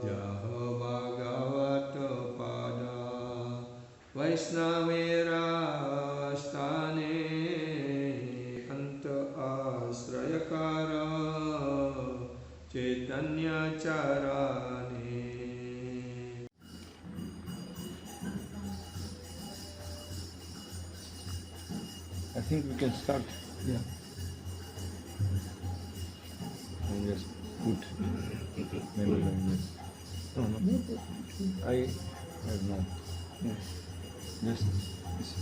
Jaha Bhagavato Pada Vaishnavera Stane Anta Asrayakara Chaitanya Charane. I think we can start. Yeah. And just put maybe like this. No, no. I have no. Just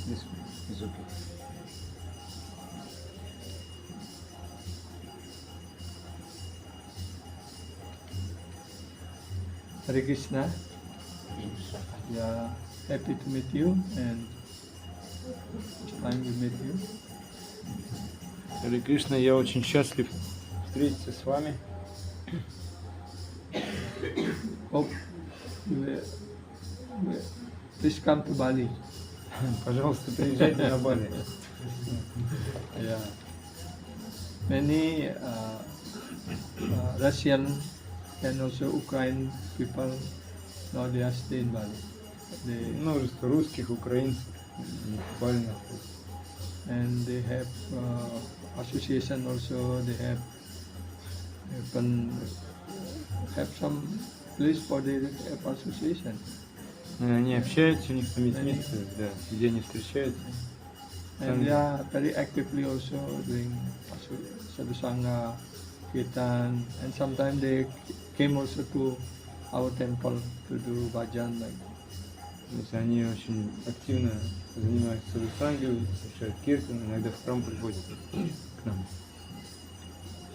this is okay. Hare Krishna. Yeah, happy to meet you, and it's time we meet you. Харе Кришна, я очень счастлив встретиться с вами. Hope you will please come to Bali. Пожалуйста, приезжайте на Бали. Yeah. Many Russian and also Ukraine people now they are staying in Bali. Множество русских, украинцев в Бали находятся. And they have association also. They have some place for the association. Они общаются, у них там есть место, да, где они встречаются. And they are very actively also doing sadhusanga, kirtan, and sometimes they came also to our temple to do bhajan. Like. То есть они очень активно занимаются садхусангой, совершают киртан, иногда в храм приходят к нам.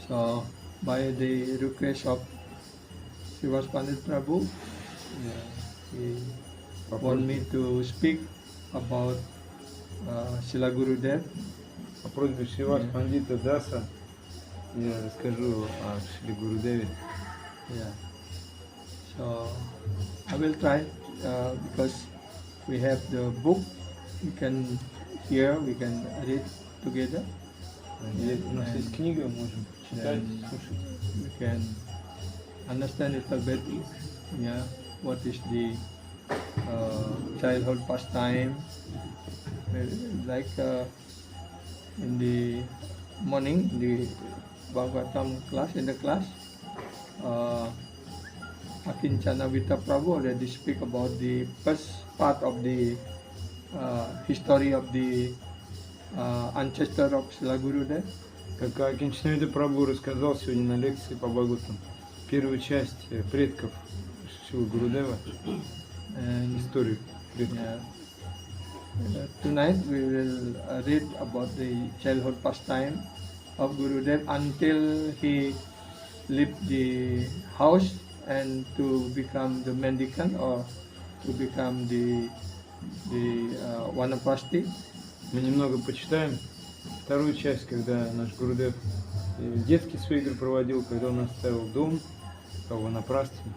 So by the request of Srivas Pandit Prabhu, he want me to speak about Srila Gurudev. По просьбе Шривас Пандита Даса я расскажу о Шри Гурудеве. Yeah. So I will try because we have the book. We can hear, we can read together. У нас есть книга, можем читать, слушать. We can understand a little bit. Yeah, what is the childhood pastime? Like in the morning, the Bhagavatam class, in the class, Akinchana Vita Prabhu already speak about the first part of the history of the ancestor of Srila Gurudev. Как Акинчанавита Прабху рассказал сегодня на лекции по Бхагаватам первую часть предков Шрила Гурудева, историю предков. Yeah. Tonight we will read about the childhood pastime of Gurudev until he left the house and to become the mendicant or to become the Vanaprastha. Мы немного почитаем вторую часть, когда наш Гурудев детские свои игры проводил, когда он оставил дом, Ванапрастхи.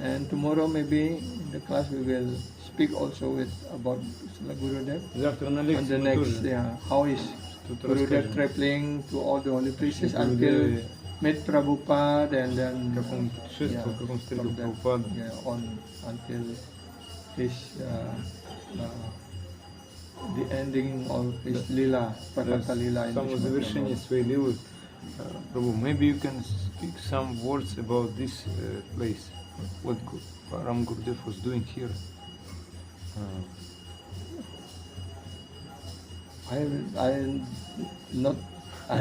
And tomorrow maybe in the class we will speak also about Srila Gurudev. Завтра на On лекции the мы next, тоже how is что-то Gurudev расскажем. traveling to all the holy places Гурудев until met Prabhupada and then как он путешествовал, как он встретил from that, Прабхупаду. on until his the ending of his lila, Prakata lila in Само this завершение своей лилы. Прабху, maybe you can speak some words about this place. What Ram Gurudev was doing here. I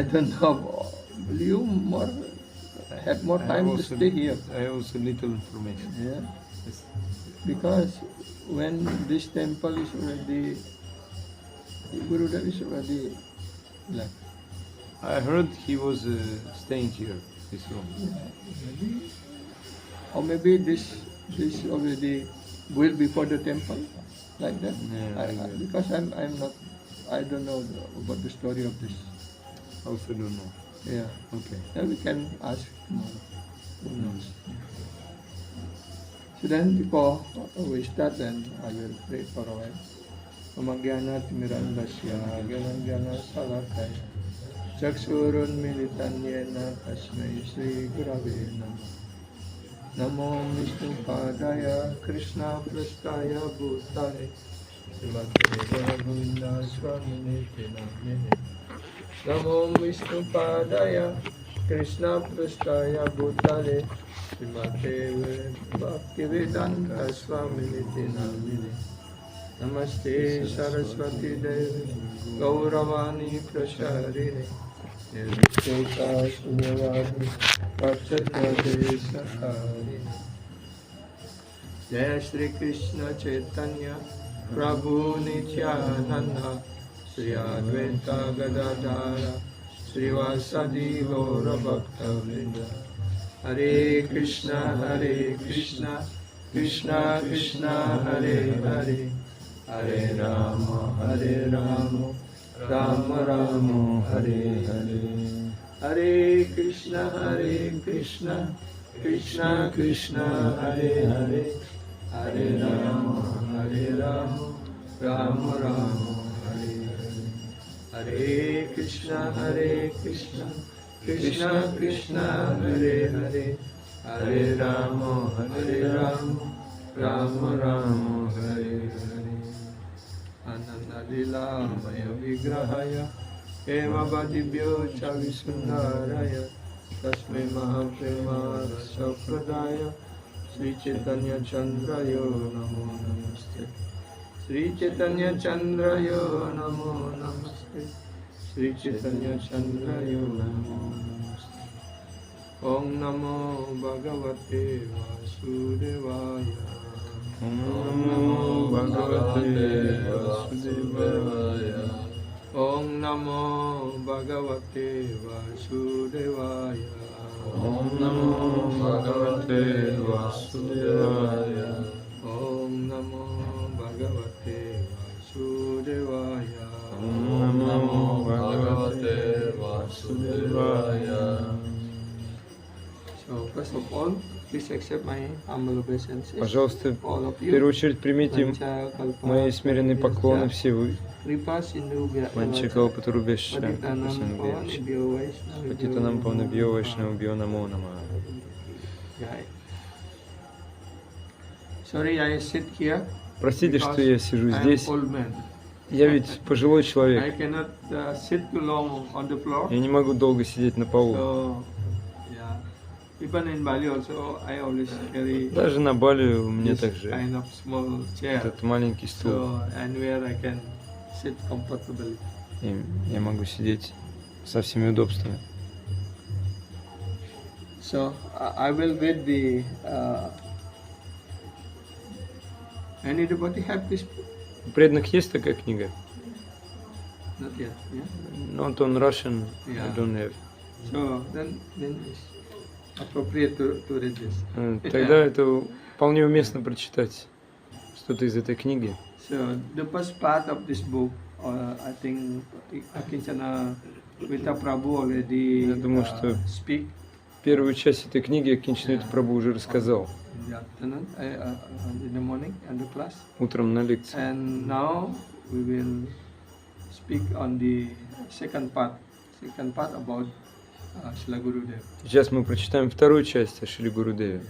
don't know. Will you have more time to stay here? I also little information. Yeah, Yes. because when this temple is already, Gurudev is already left. I heard he was staying here, this room. Or maybe this already built before the temple, like that. Yeah, Because I'm not, I don't know about the story of this. Also don't know. Yeah. Okay. Yeah, we can ask tomorrow. Who knows? So then before we start, then I will pray for a while. Pamagyana timirandasya gyanangyana salakaya Chaksurun militan yena tasmai Sri Gurave Namah. Namo Vishnu Padaya Krishna Prasthaya Bhutale Srimate Govinda Swamini Namine. Namo Vishnu Padaya Krishna Prasthaya Bhutale Srimate Bhaktivedanta Swamini Namine. Namaste Saraswati Devi Gauravani Prasharini Nirvisheka Sunyavadi Pachatade Sakari. Jai Shri Krishna Chaitanya Prabhu Nityananda Sri Advaita Gadadara Sri Vasadi Gaura Bhakta Vrinda. Hare Krishna Krishna Krishna Hare Hare Hare Rama Rama Rama Hare Hare. Hare Krishna Krishna Krishna Hare Hare Hare Rama Rama Rama Hare Hare. Hare Krishna Krishna Krishna Hare Hare Hare Rama Rama Rama Hare Hare. Ananda Lila Maya Vigrahaya Eva Vadibhyo Chavisundaraya Tasmai Mahaprema Rasa Pradaya Sri Chaitanya Chandrayo Namo Namaste. Sri Chaitanya Chandrayo Namo Namaste. Sri Chaitanya Chandrayo Namo Namaste. Om Namo Bhagavate Vasudevaya. Om Namo Bhagavate Vasudevaya. Om Namo Bhagavate Vasudevaya. Om Namo Bhagavate Vasudevaya. Om Namo Bhagavate Vasudevaya. Om Namo Bhagavate Vasudevaya. So first of all, please accept my humble obeisances. Пожалуйста, All of в you. первую очередь примите мои смиренные поклоны все вы. Манчакалпатарубешна, Патитанам Павнабьё Вайшнава Бьё Намо Нама. Sorry, I sit here. Простите, because что я сижу I am здесь. old man. Я ведь пожилой I человек. cannot sit too long on the floor. Я не могу долго сидеть на полу. So, yeah. Even in Bali also, I always carry Даже на Бали у меня this также kind of small chair. этот маленький стул. So, and where I can sit comfortably. И я могу сидеть со всеми удобствами. So, I will read the. Anybody have this? У преданных есть такая книга? Not yet. Yeah. Not on Russian, I Yeah. don't have. So then it's appropriate to read this. Тогда это вполне уместно прочитать что-то из этой книги. So the first part of this book, I think Akinchana Vita Prabhu already Я думаю, что speak первую часть этой книги Акинчанавита Прабху уже рассказал in the afternoon, in the morning, and the class. утром на лекции. And now we will speak on the second part about Srila Gurudev. Сейчас мы прочитаем вторую часть о Шри Гурудеве.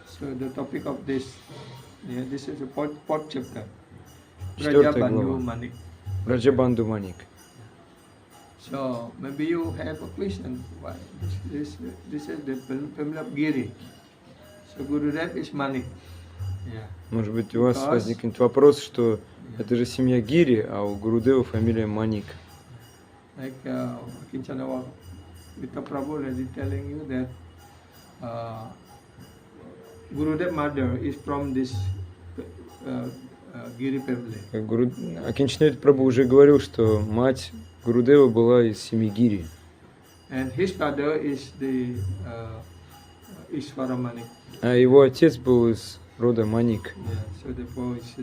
So the topic of this is the fourth chapter. Четвертая Brajabandhu глава. Manik. Браджабанду Маник. So maybe you have a question. Why this is the family of Giri. So Gurudev is Manik. Yeah. Может быть, у вас возникнет вопрос, что это же семья Гири, а у Гурудева фамилия Маник. Like Kinchana Vita Prabhu already telling you that Gurudev mother is from this Giri family. Акинчанавита Прабху уже говорил, что мать Гурудева была из семьи Гири. And his father is the Ishvara Manik. А его отец был из рода Маник. Yeah, so therefore it's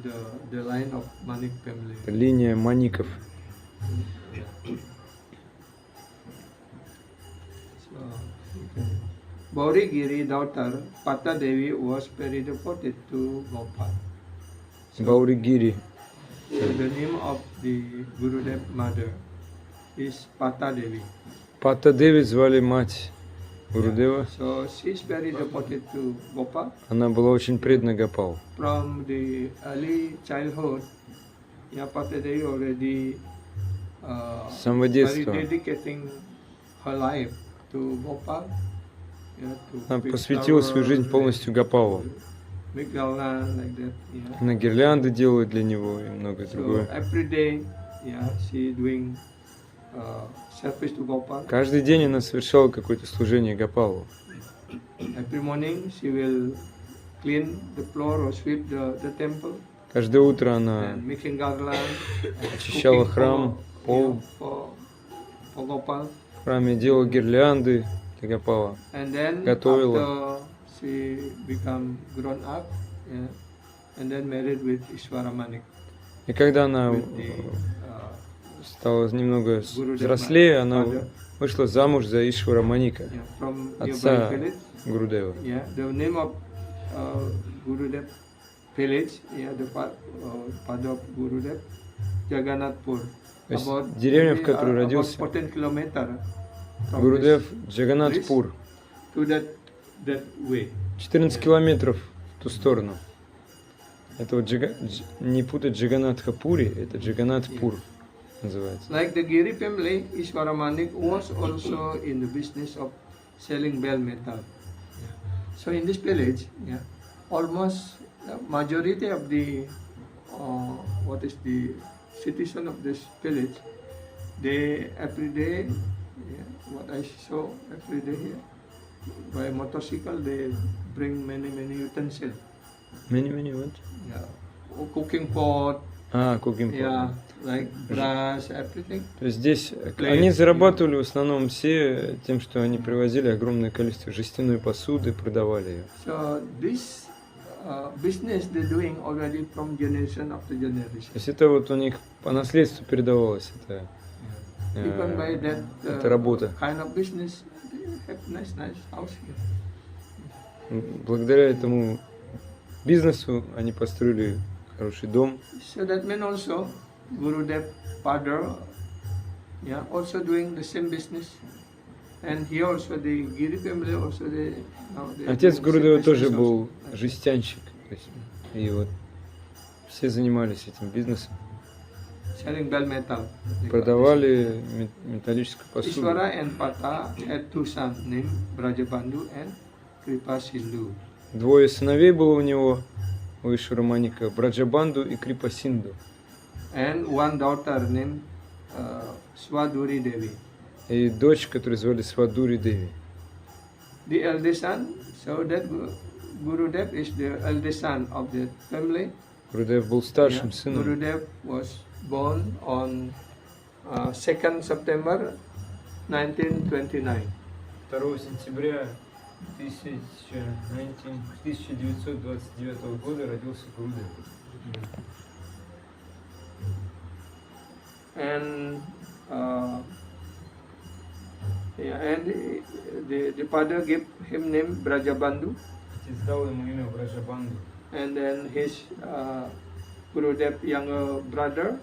the line of Manik family. Это линия Маников. So, Gauri Giri daughter Pata Devi was very devoted to Gopal. Гаури Гири. So the name of the Gurudev mother is Pata Devi. Пата Деви звали мать Гурудева. So she's very devoted to Gopal. Она была очень предана Гопалу. From the early childhood, Patadevi already С самого very детства dedicating her life to Gopal. To она big посвятила свою flower, жизнь полностью Гопалу. big garland, like that. Она гирлянды делает для него и многое So другое. every day, she doing service to Gopal. Каждый день она совершала какое-то служение Гопалу. Every morning she will clean the floor or sweep the temple Каждое утро она and making garland, очищала cooking храм, пол for Gopal. в храме, делала гирлянды для Гопала. And then Готовила. after she become grown up, and then married with Ishwara Manik. И когда она With the, стала немного Gurudeva взрослее, она father, вышла замуж за Ишвара Маника, from отца nearby village. Гурудева. The name of Gurudev village, the father of Gurudev, Jagannathpur. То есть деревня, в которой about родился 14 kilometers from Гурудев, this Джаганатпур. to that way. 14 километров в ту сторону. Это вот не путать Джаганатхапури, это Джаганатпур называется. Like the Giri family, Ishwara Manik was also in the business of selling bell metal. So in this village, almost the majority of the citizen of this village, they every day, what I saw every day here, by motorcycle they bring many utensils. Many what? Cooking pot, Cooking pot. like brass, everything. То есть здесь они зарабатывали в основном все тем, что они привозили огромное количество жестяной посуды, продавали ее. So this business they're doing already from generation after generation. То есть это вот у них по наследству передавалось, Even by that это работа. kind of business, they have nice house here. Благодаря этому бизнесу они построили хороший дом. So that means also Gurudev father, also doing the same business, and he also the Giri family also they. Отец Гурудева тоже был жестянщик, то есть, и вот все занимались этим бизнесом. Selling bell metal. Продавали металлическую посуду. Ishwara and Pata had two sons named Brajabandhu and Kripa Sindhu. Двое сыновей было у него, у Ишвара Маника, Браджабанду и Крипа Синду. And one daughter named Swaduri Devi. И дочь, которую звали Свадури Деви. The eldest son, so that Gurudev is the eldest son of the family. Гурудев был старшим сыном. Gurudev was born on 2nd September 1929. 2 сентября 1929 года родился Гурудев. And the father gave him name Brajabandhu. Отец дал ему имя Браджабанду. And then his Gurudev younger brother,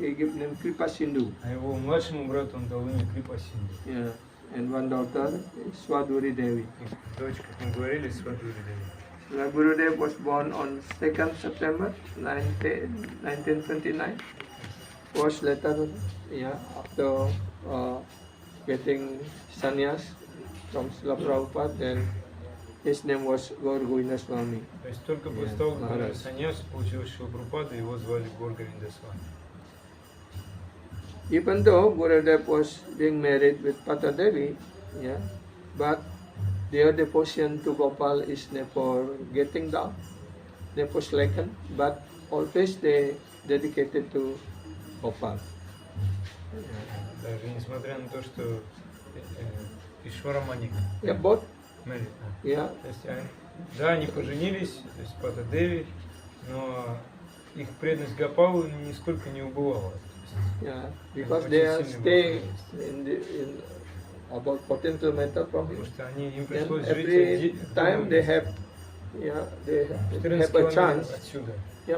he gave name Kripa Sindhu. А его младшему брату он дал имя Крипа Синду. And one daughter, Swaduri Devi. Дочь, как мы говорили, Свадури Деви. So Gurudev was born on 2nd September 1929. Was later, after getting sannyas from Srila Prabhupada, then his name was Gaur Govinda Swami. То есть только после того, как саньяс получил Шрила Прабхупада, его звали Гаур Говинда Свами. Even though Gurudev was being married with Pata Devi, but their devotion to Gopal is never getting down, never slackened, but always they dedicated to Gopal. Даже несмотря на то, что Ишвара Маник Both. married. Yeah. То есть, да, они поженились, то есть Пата Деви, но их преданность Гопалу нисколько не убывала. Because they are staying in about 14 kilometers from Потому him. что им And пришлось жить every time they have a chance. отсюда.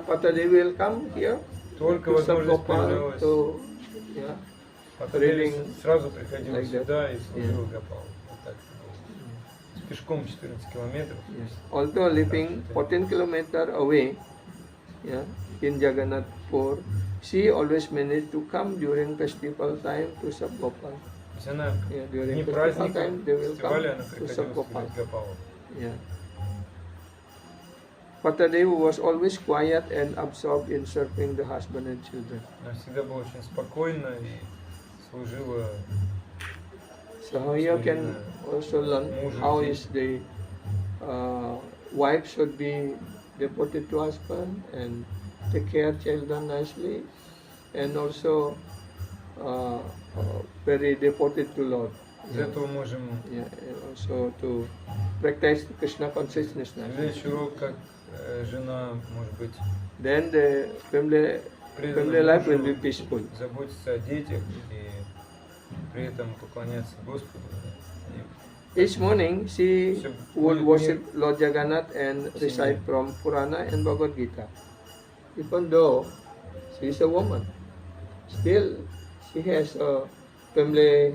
Pata Devi will come here. Только to serve возможность Gopal, появлялась. to Пата Деви reading сразу приходил like that. сюда и служил Гопалу. Вот так. пешком 14 километров. Yes. Although living 14 kilometers away, yeah, in Jagannath Pur, she always managed to come during festival time to Sabgopal. То есть она Yeah, в during дни festival праздника, time they will come фестиваля она to приходила Sabgopal. смотреть Гопалу. Yeah. Patadevi was always quiet and absorbed in serving the husband and children. Она всегда была очень спокойна и служила. So here you can also learn how is the wife should be devoted to husband and take care children nicely, and also very devoted to Lord. Из этого можем Yeah, and also to practice Krishna consciousness. извлечь урок, как жена может быть Then the family предана life will be мужу, peaceful. заботиться о детях и при этом поклоняться Господу. Each morning she Всё would будет worship Lord Jagannath and recite from Purana and Bhagavad Gita. Even though she is a woman, still she has a family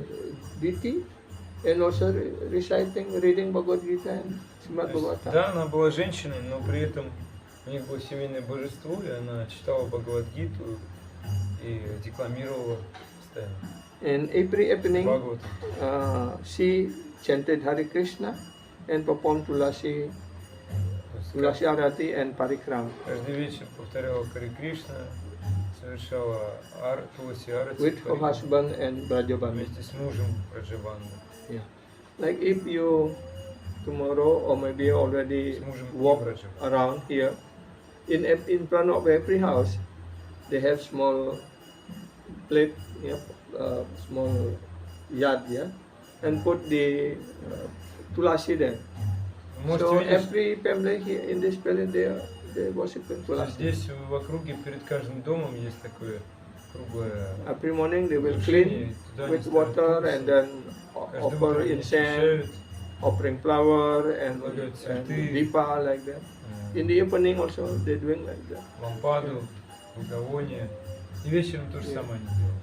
duty and also reciting, reading Bhagavad Gita and Srimad То есть, Bhagavatam. да, она была женщиной, но при этом у них было семейное божество, и она читала Бхагавад-гиту и декламировала постоянно And every evening Бхагаватам. she chanted Hare Krishna and performed Tulasi То есть Arati and Parikram каждый вечер повторяла Харе Кришна, совершала Туласи Арати with her husband and Brajabanu. вместе с мужем Раджабанду. Yeah. Like if you tomorrow or maybe already С мужем walk Ибраджем. around here, in front of every house, they have small plate, yeah, small yard, yeah, and put the tulasi there. Вы So можете видеть, every family here in this village, they worship что tulasi. здесь в округе перед каждым домом есть такое круглое Every morning they will помещение, clean и туда они with ставят water тулси. and then Каждое offer утро они incense, очищают, offering flower and Возлагают цветы. dipa like that. In the evening also they're doing like that. лампаду, благовоние. И вечером то же самое они делают.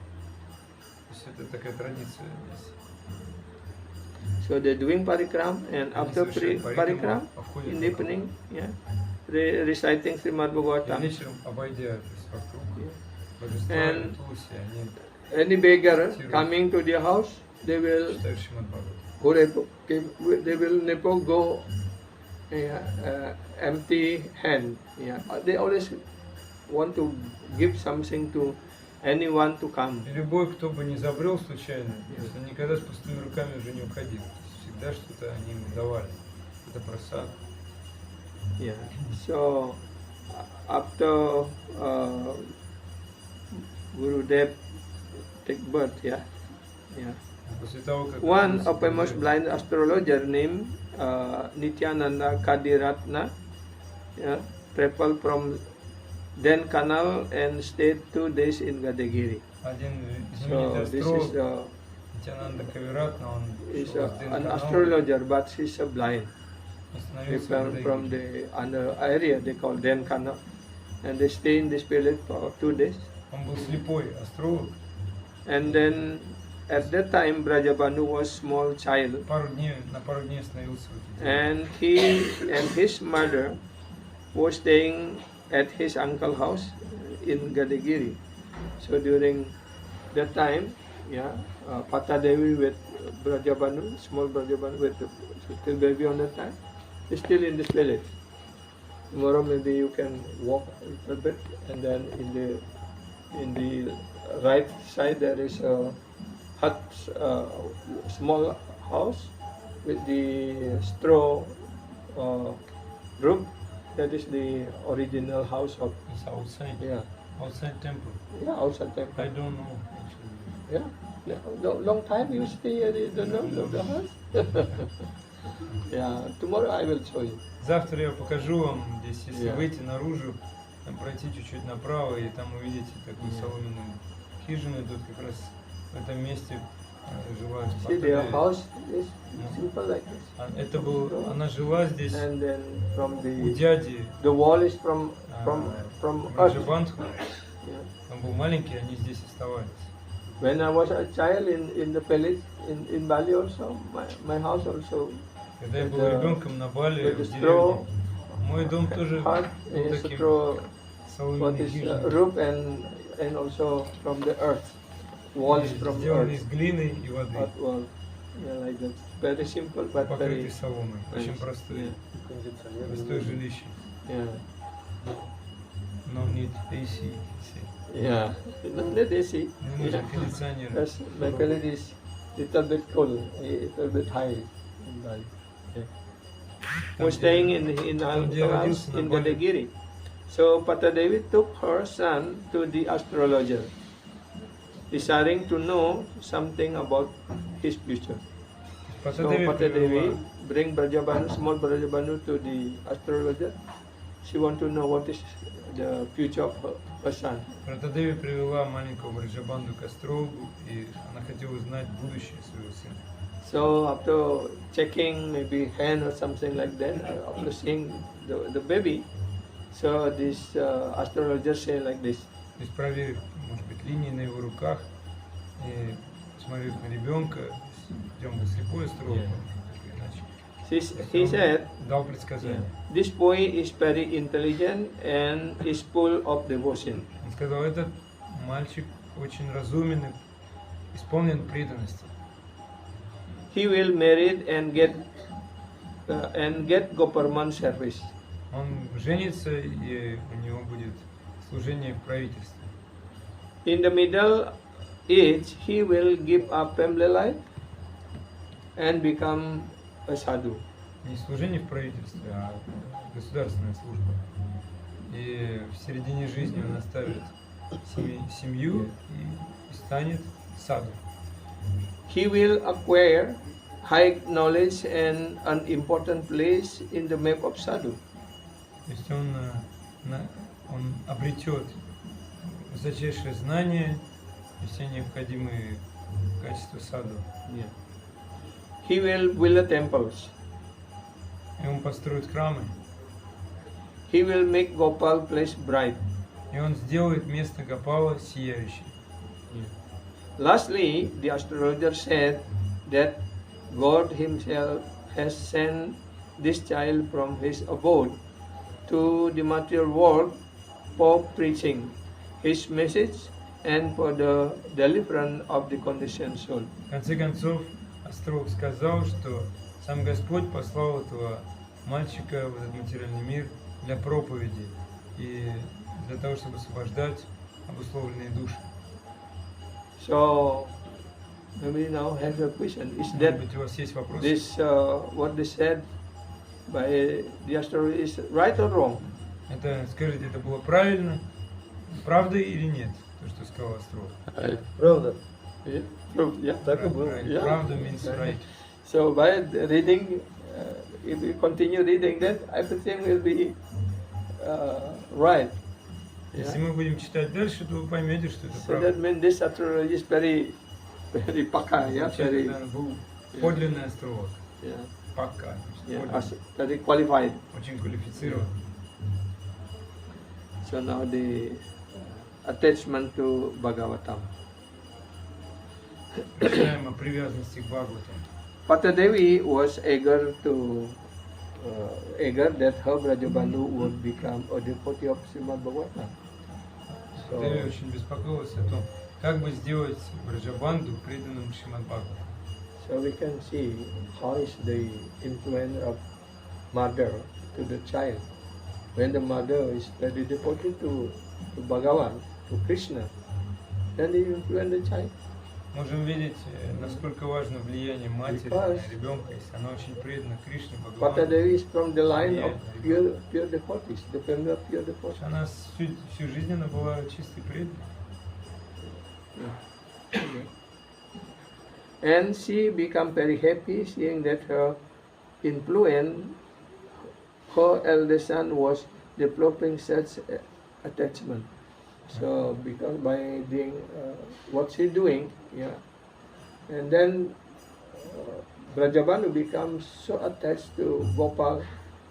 То есть это такая традиция здесь. So they're doing parikram, and Они after совершают parikram, обходят in the вокруг. evening, yeah, they reciting Srimad И Bhagavatam. вечером, обойдя то есть, вокруг божества And и Тулси, они Any beggar coming to their house, they will читают Шримад Бхагаватам. they will never go empty hand. Yeah, they always want to give something to anyone to come. И любой, кто бы не забрел случайно, то есть он никогда с пустыми руками уже не уходил. То есть всегда что-то они ему давали. Это просад. Yeah. So after Gurudev take birth, yeah. После того, как One Иисус a famous умер, blind astrologer named Nityananda Kadiratna, yeah, traveled from Den Canal and stayed 2 days in Gadagiri. один So знаменитый this астролог, Нитянанда Кавиратна, он is шел с an Денканала, astrologer, but he's a blind. He остановился в came from Гадагире. the other area they call Den Canal, and they stay in this village for 2 days. Он был слепой астролог. And then at that time Brajabanu was small child, На пару дней остановился в этой and he and his mother was staying at his uncle's house in Gadagiri. So during that time, yeah, Patadevi with Brajabanu, small Brajabanu with the still baby on that time, is still in this village. Tomorrow maybe you can walk a little bit, and then in the right side there is a hut, small house with the straw roof. That is the original house of It's outside. yeah Outside temple. outside I temple. don't know actually. Yeah, long time you stay at the house. Yeah, tomorrow I will show you. Завтра я покажу вам здесь, если Yeah. выйти наружу, там пройти чуть-чуть направо, и там увидите такую соломенную хижину. И тут как раз в этом месте жила See their Паттадеви. house is simple like this. Это был, она жила здесь And then from у the дяди wall is from earth. Раджабандху. Yeah. Он был маленький, они здесь оставались. When I was a child in the village in Bali also, my house also Когда я with был the- ребенком на Бали, with в the деревне, straw мой дом тоже hut, был is таким straw, what соломенной is хижиной. roof and also from the earth, walls И from сделанный earth, из глины и воды, earth wall. Yeah, like that. Very simple but покрытый very соломой. Очень nice. простой, Yeah. простое жилище. Yeah. No need AC. Yeah. Not that easy. Не нужен Yeah. кондиционер. Because Bacolod is little bit cold, a little bit high in Bali. Yeah. Там, We're где- staying in там, где our house родился на in Бали. Gadagiri. So Pata Devi took her son to the astrologer, desiring to know something about his future. So Патадеви Pata Devi привела bring Brajabanu, small Brajabanu to the astrologer. She want to know what is the future of her son. Патадеви привела маленького Браджабанду к астрологу, и она хотела узнать будущее своего сына. So after checking maybe hand or something like that, after seeing the baby, so this astrologer say like this. То есть проверив, может быть, линии на его руках, и посмотрев на ребенка, идем бы слепой астролог, так или иначе. He said, Дал предсказание. this boy is very intelligent and is full of devotion. Он сказал, этот мальчик очень разумен и исполнен преданности. He will marry and get government service. Он женится, и у него будет служение в правительстве. In the middle age, he will give up family life and become a sadhu. Не служение в правительстве, а государственная служба. И в середине жизни он оставит семью и станет саду. He will acquire high knowledge and an important place in the map of sadhu. То есть он обретет высочайшее знание и все необходимые качества саду. He will build temples. И он построит храмы, He will make Gopal place bright. и он сделает место Гопала сияющим. Lastly, the astrologer said that God Himself has sent this child from His abode to the material world for preaching His message and for the deliverance of the conditioned soul. В конце концов, астролог сказал, что сам Господь послал этого мальчика в этот материальный мир для проповеди и для того, чтобы освобождать обусловленные души. So, maybe now have a question. Is Может that быть, у вас есть вопросы? this what they said by the astrologer is right or wrong? Это, скажите, это было правильно, правда или нет, то, что сказал астролог? Правда? Yeah. Yeah. Так и было. Right. Yeah. Правда means right. So by reading, if we continue reading that, everything will be right. Если Yeah. мы будем читать дальше, то вы поймете, что это So that правда. means this astrology is very paka, yeah, Вообще, very, это был подлинный астролог. yeah, Пока. yeah, Подлинный. very qualified. Очень квалифицирован. So now the attachment to Bhagavatam. Читаем о привязанности к Бхагаватам. Patadevi was eager that her Brajabandhu would become a devotee of Srimad Bhagavatam. Деви So, очень беспокоилась о том, как бы сделать Браджабанду преданным Шримад Бхагаватам. so we can see how is the influence of mother to the child. When the mother is very devoted to Bhagavan, to Krishna, then they influence the child. Можем видеть, насколько важно влияние матери на ребенка, если она очень предана Кришне, Бхагавану. Patadevi is from the line of pure devotees, the family of pure devotees. Она всю жизнь она была чистой преданной. And she became very happy seeing that her influence, her eldest son was developing such attachment. So because by doing what she doing, yeah, and then Brajabanu becomes so attached to Gopal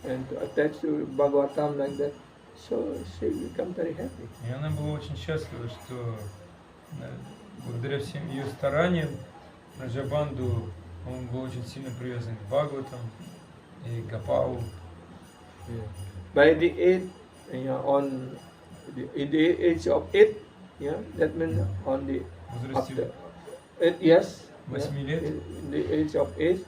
and attached to Bhagavatam like that. So she become very happy. И она была очень счастлива, что благодаря всем ее стараниям Браджабанду он был очень сильно привязан к Бхагаватам, и Гапау. Yeah. By the age, in the age of 8, yeah, that means on the В after возрасте 8 years, 8 лет in the age of 8,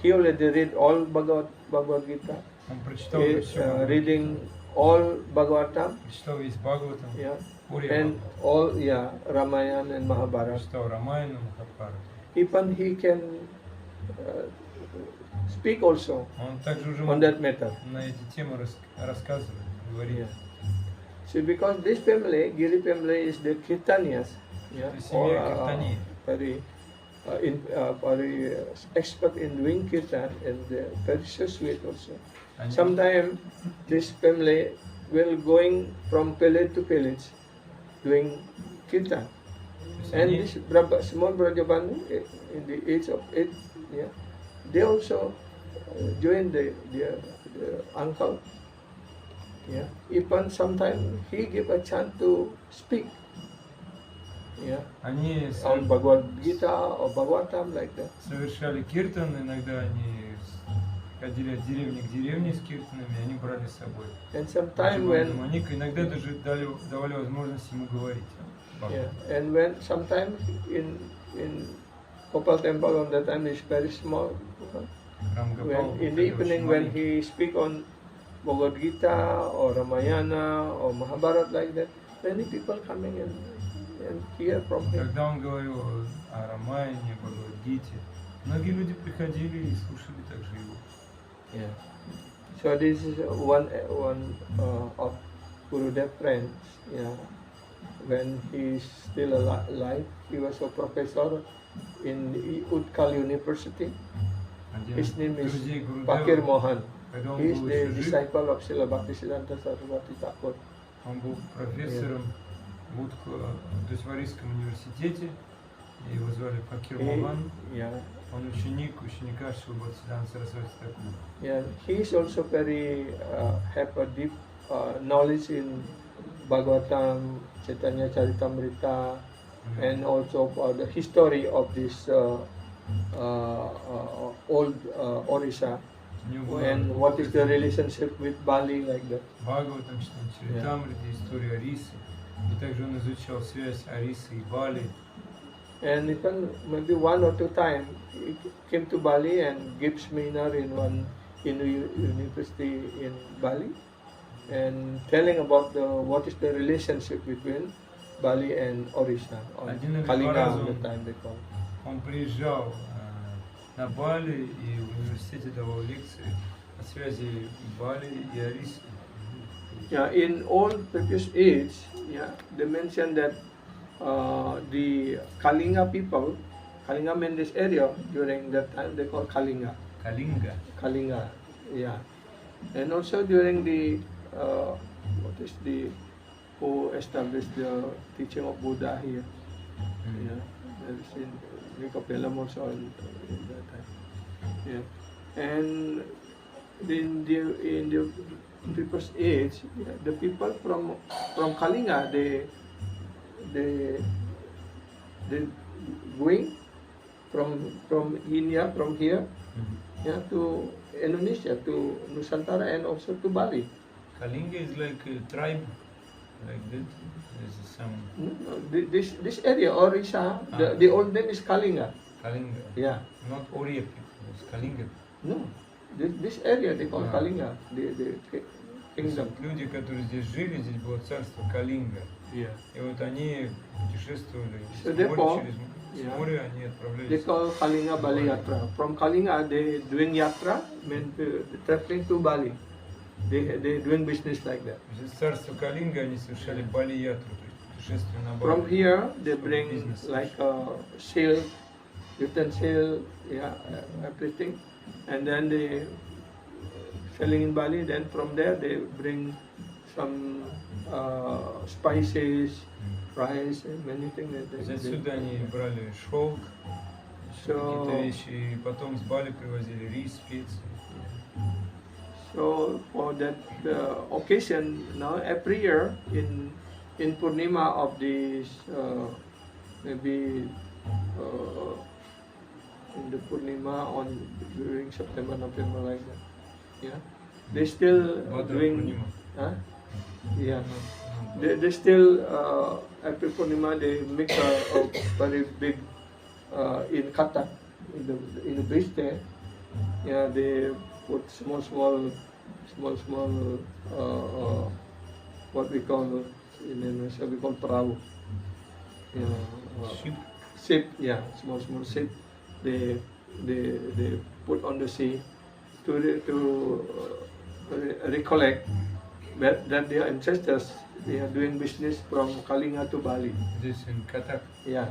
he already read all Bhagavad Gita, он прочитал уже все, reading all Bhagavatam, прочитал весь Бхагаватам, yeah, Пурья and Бхагаватам, all, yeah, Ramayana and Mahabharata. прочитал Рамайну, Махабхарату. Even he can speak also Он также уже on that matter. на эти темы рассказывает, говорит. Yeah. So because this family, Giri family, is the Kirtanias, yeah, Это семья or, Киртани. very expert in doing kirtan and very so sweet also. Они- Sometimes this family will going from village to village doing kirtan. то есть And они- this small Brajabanu in the age of 8, yeah, they also join the uncle. Yeah, even sometimes he give a chance to speak. Yeah, Они on Bhagavad Gita or Bhagavatam like that. совершали киртан, иногда они ходили от деревни к деревне с киртанами, они брали с собой. And sometime when Маник, иногда даже давали возможность ему говорить. yeah, and when sometime in Gopal temple on that time is very small. Храм Гопал, When in the evening when he speak on Bhagavad Gita or Ramayana or Mahabharata like that, many people coming and hear from him. Когда он говорил о Рамайне, Бхагавадгите, многие люди приходили и слушали также его. Yeah. So this is one of Gurudev friends. Yeah. When he is still alive, he was a professor in Utkal University. Один His name is друзей Гурудева, Fakir Mohan. когда он He is был the еще жив, disciple of Srila Bhaktisiddhanta Saraswati Thakur. он был профессором в Дусварийском университете, и его звали Факир Мохан. Yeah. Он ученика Шрила Бхактисиddhanta Сарасвати Тхакура. Yeah. He is also very have a deep knowledge in Bhagavatam, Chaitanya Charitamrita, and also the history of this old Orissa, У него and what is the relationship with Bali like that. Бхагаватам, Чаритамрита, история Арисы. И также он изучал связь Арисы и Бали. And even maybe one or two times he came to Bali and gave seminar in one university in Bali, and telling about what is the relationship between Bali and Orissa, or Один или два Kalinga раза at the time they call. Он приезжал на Бали и в университете давал лекции о связи Бали и Арисы. Yeah, in all previous age, yeah, they mentioned that the Kalinga people, Kalinga meant this area during that time they call Kalinga. Калинга. Kalinga, yeah, and also during the who established the teaching of Buddha here. Yeah, that's in Nicopelam also in that time. Yeah, and in the previous age, yeah, the people from Kalinga they going from India from here, yeah, to Indonesia, to Nusantara, and also to Bali. Калинга is like a tribe, like that. There's some This area, Orissa, the old name is Kalinga. Калинга. Yeah. Not Oriya people, it's Калинга. No, this area they call Kalinga, the kingdom. Люди, которые здесь жили, здесь было царство Калинга. Yeah. И вот они путешествовали So с therefore, моря, через yeah. море они They отправлялись. call Kalinga Bali Yatra. From Kalinga, they doing yatra, mean traveling to Bali. They doing business like that. Из царства Калинга они совершали Бали-ятру, то есть путешествие на Бали. From here, they bring Business. like sail, utensil, yeah, everything, and then they selling in Bali. Then from there, they bring some spices, rice, and many things. Из отсюда они брали шелк, So- какие-то вещи, и потом с Бали привозили рис, специи. So for that occasion, now every year in Purnima of this maybe in the Purnima on during September, November like that, Yeah, they still Bhadra doing. Purnima. Huh? Yeah, No, they still every Purnima they make a very big in Kata in the bridge there. Yeah, they put small what we call in Indonesia we call perahu. Ship. Ship, yeah, small ship. They they put on the sea to recollect that their ancestors they are doing business from Kalinga to Bali. Здесь in Катак. Yeah,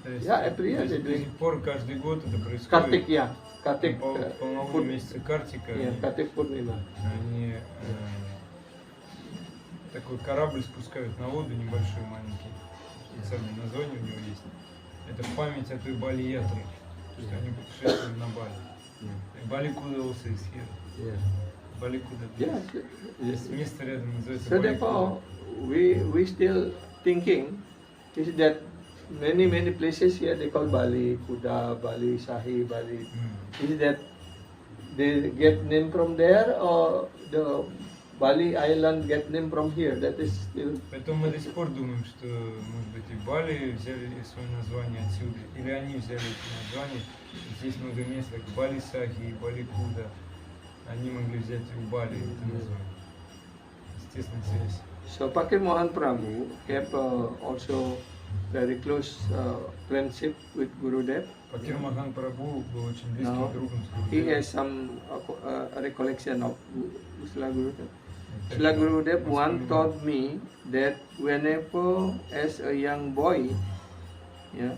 То есть, Yeah, every year то есть they до do. сих пор каждый год это происходит. Kartik, yeah, Kartik. Полноводие месяца Картика. Yeah, Kartik Purnima. Они такой корабль спускают на воду, небольшой, маленький. Специальное название у него есть. Это в память о той Бали-ятре. То есть они путешествуют на Бали. Баликуда also is here. Yeah. Баликуда. Yeah. Есть место рядом, называется So Баликуда. therefore, we still thinking is that many places here they call Bali, Kuda, Bali, Sahi, Bali. Is that they get name from there or the Bali island get name from here? That is still. Поэтому мы до сих пор думаем, что, может быть, и Бали взяли свое название отсюда, или они взяли это название. Здесь много мест, как Бали Сахи и Бали Куда. Они могли взять и у Бали это название. Естественная связь. So Pakir Mohan Prabhu have also very close friendship with Gurudev. Пакир Махан Прабху был очень близким Now другом с he Гурудевом. has some recollection of Srila Gurudev. Srila Gurudev once told me that whenever as a young boy, yeah,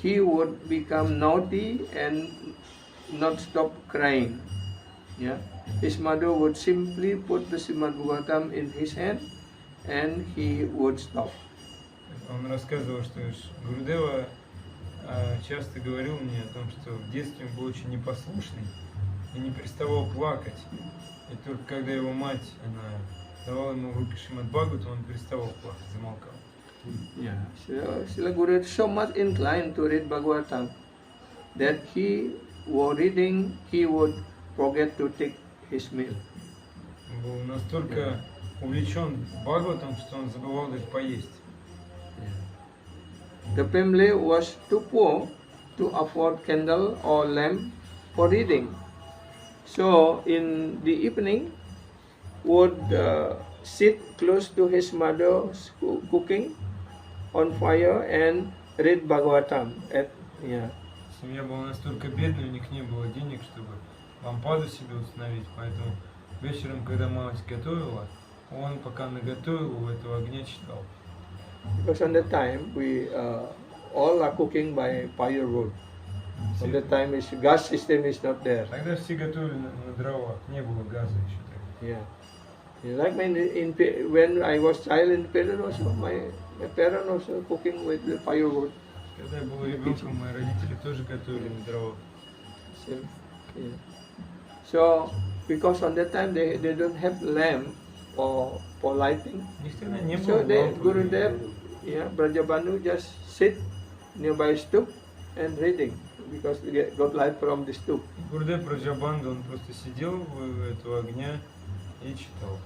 he would become naughty and not stop crying. Yeah, his mother would simply put the Srimad Bhagavatam in his hand, and he would stop. Он рассказывал, что Гурудева часто говорил мне о том, что в детстве он был очень непослушный и не переставал плакать. И только когда его мать, она давала ему в руки Шримад Бхагаватам, он переставал плакать, замолкал. Yeah, Srila Gurudev so much inclined to read Bhagavatam that he would forget to take his meal. Он был настолько увлечен Бхагаватом, что он забывал даже поесть. The family was too poor to afford candle or lamp for reading. So in the evening, would sit close to his mother's cooking on fire and read Bhagavatam. Семья была настолько бедной, у них не было денег, чтобы лампаду себе установить, поэтому вечером, когда мать готовила, он пока наготовил, у этого огня читал. Because on that time we all are cooking by firewood. On that time gas system is not there. Тогда все готовили на дровах, не было газа еще тогда. Yeah. Like when I was child in Peru also, my parents also cooking with the firewood. Когда я был ребенком, мои родители тоже готовили на дровах. Yeah. So because on that time they don't have lamp for lighting. У них тогда не So было they лампы. Gurudev, Brajabanu just sit nearby stoop and reading because they got light from the stoop. Гурдев Раджабанда, он просто сидел у этого огня и читал.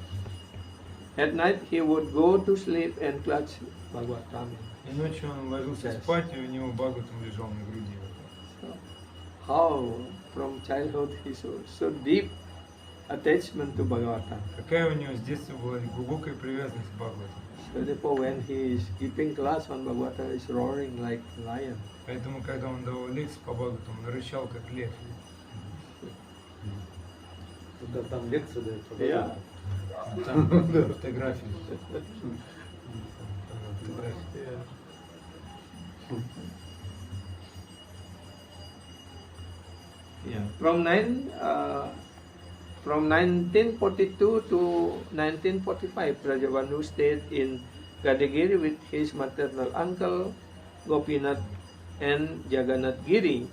At night he would go to sleep and clutch Bhagavatam. И ночью он ложился Yes. спать, и у него Бхагаватам лежал на груди. So, how from childhood he so deep attachment to Bhagavatam. Какая у него с детства была глубокая привязанность к Бхагаватам. So therefore when he is keeping class on Bhagavatam, is roaring like lion. Поэтому, когда он давал лекции по Бхагаватам, он рычал как лев. Когда там лекция дает. Yeah. Там фотографии. Yeah. From 1942 to 1945, Brajabandhu stayed in Gadagiri with his maternal uncle Gopinath and Jagannath Giri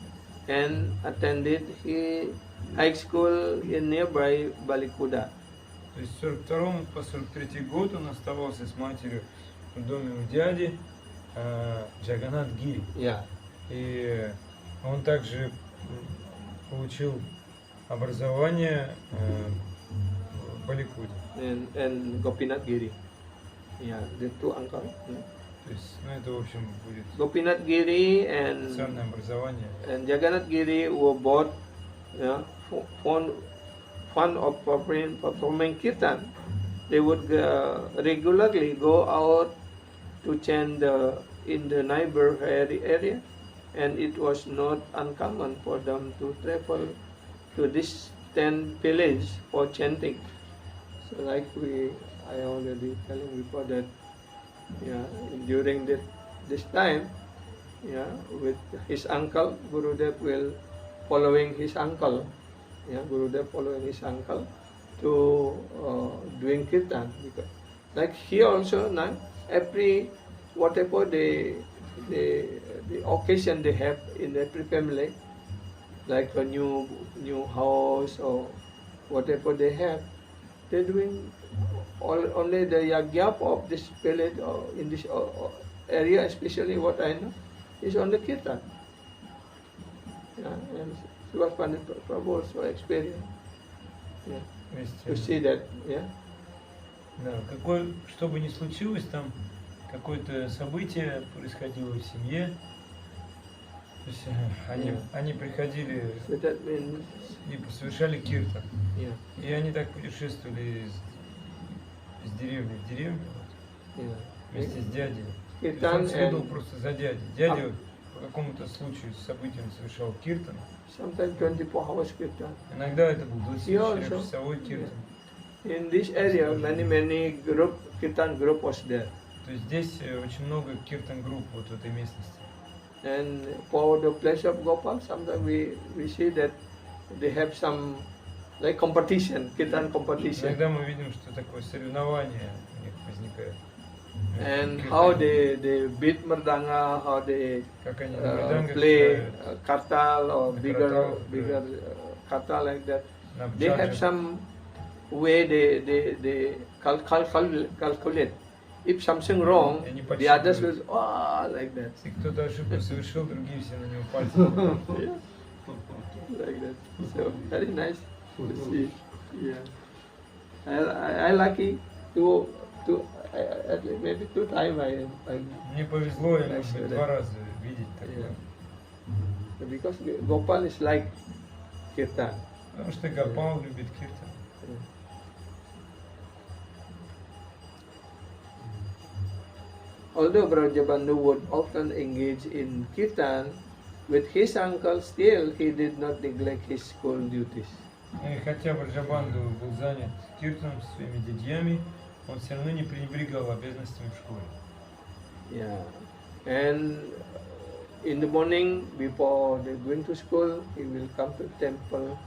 and attended his high school in nearby Balikuda. То есть с 42 по 43 год он оставался с матерью в доме у дяди Джаганат Гири. Yeah. И он также получил образование в Баликуде. and Gopinath Giri. Yeah, the two uncle. То есть, ну это в общем будет Gopinath Giri and специальное образование. Jagannath Giri were both fond of performing kirtan. They would regularly go out to chant in the neighbor area, and it was not uncommon for them to travel to distant village for chanting. So like I already telling before that, yeah, during this time, yeah, with his uncle, Gurudev will following his uncle, yeah, Gurudev following his uncle to doing kirtan. Because, like here also now, every whatever the occasion they have in every family, like a new house or whatever they have, they're doing only the yagyap of this village or in this area, especially what I know, is on the kirtan. Yeah, and Srivas Pandit Prabhu also experienced. Yeah, То есть, to see that. Yeah. да, что бы ни случилось, там какое-то событие происходило в семье. То есть они приходили So that means, и совершали киртан. yeah, И они так путешествовали из деревни в деревню yeah. вместе с дядей. То есть Kirtan он следовал and просто за дядей. Дядя по какому-то случаю, событию совершал киртан. sometimes 24 hours kirtan. Иногда это был Yeah, 24-часовой киртан. In this area, many kirtan group was there. То есть здесь очень много киртан-групп вот в этой местности. And for the place of Gopal, sometimes we see that they have some like competition, kirtan competition. Иногда мы видим, что такое соревнование у них возникает. And Киртан. how they beat merdanga, how they Как они на мридангах play играют, kartal or The bigger kartal, kartal like that. на They have бджаджах. some way they calculate. If something wrong, Они the others will подсчитывают. like that, Если кто-то ошибку совершил, другие все на него пальцем. like that. So very nice to see. Yeah, I lucky to at least maybe 2 times I Мне повезло, я, Like может быть, that. 2 раза видеть такое. because Gopal is like kirtan. Потому что Гопал любит киртан. Although Brajabandhu would often engage in kirtan with his uncle, still he did not neglect his school duties. И хотя Браджабанду был занят киртаном со своими дядьями, он все равно не пренебрегал обязанностями в школе. Yeah, and in the morning before they going to school, he will come to temple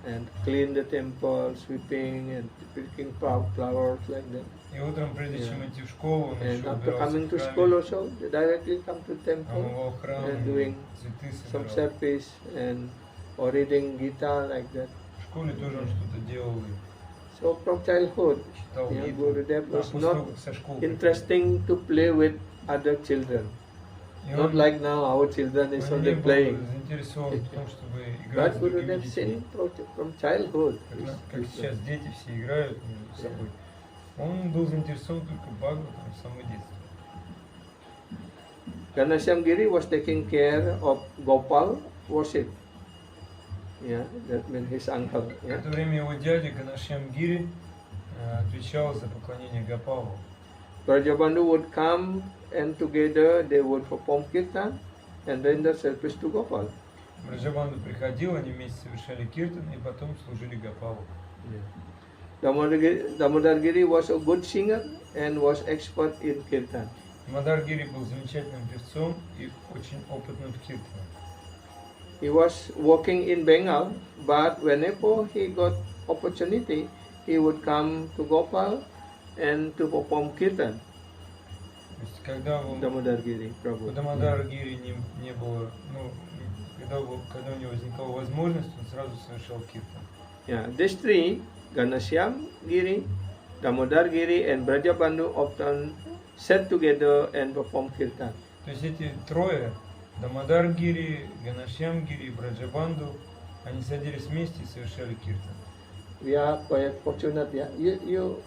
and clean the temple, sweeping and picking flowers like that. И утром, прежде чем идти в школу, он And еще after убирался coming в to храме, school also, they directly come to temple омывал храм, and doing цветы some собирал. service and or reading Gita like that. В школе тоже он что-то делал и So from childhood, читал yeah, Гиту. Gurudev А was после not того, как со школы interesting to play with other children. приходил, и Not он, like now our children is он не only был playing. заинтересован в том, чтобы играть But с другими Gurudev детьми. seen from childhood. Как сейчас дети все играют между собой. Он был заинтересован только в Бхагаватам с самого детства. Ganashyam Giri was taking care of Gopal worship. Yeah, that means his uncle. В Yeah. это время его дядя Ганашьям Гири отвечал за поклонение Гопалу. Brajabandhu would come and together they would perform kirtan and render service to Gopal. Браджабанду приходил, они вместе совершали киртан и потом служили Гопалу. Damodar Giri was a good singer and was expert in kirtan. Мадар Гири был замечательным певцом и очень опытным в киртане. He was working in Bengal, but whenever he got opportunity, he would come to Gopal and to perform kirtan. То есть, когда у Damodar Giri Prabhu. Дамодара Гири не было, ну, когда у него возникала возможность, он сразу совершал киртан. Yeah, these three, Ganashyam Giri, Damodar Giri, and Brajabandhu often sat together and perform kirtan. То есть эти трое, Дамодар Гири, Ганашьям Гири и Браджабанду, Они садились вместе и совершали киртан. We are quite fortunate, yeah. You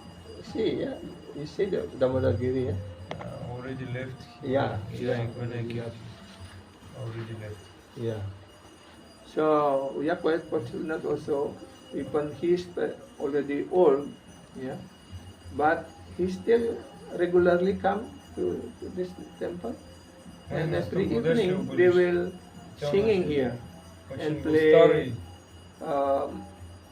see, yeah. You see the Damodar-giri, yeah. Already left. Yeah, When I came, already left. Yeah. So we are quite fortunate also. Even he is already old, yeah, but he still regularly come to this temple, and every evening they will singing here Очень and был play старый.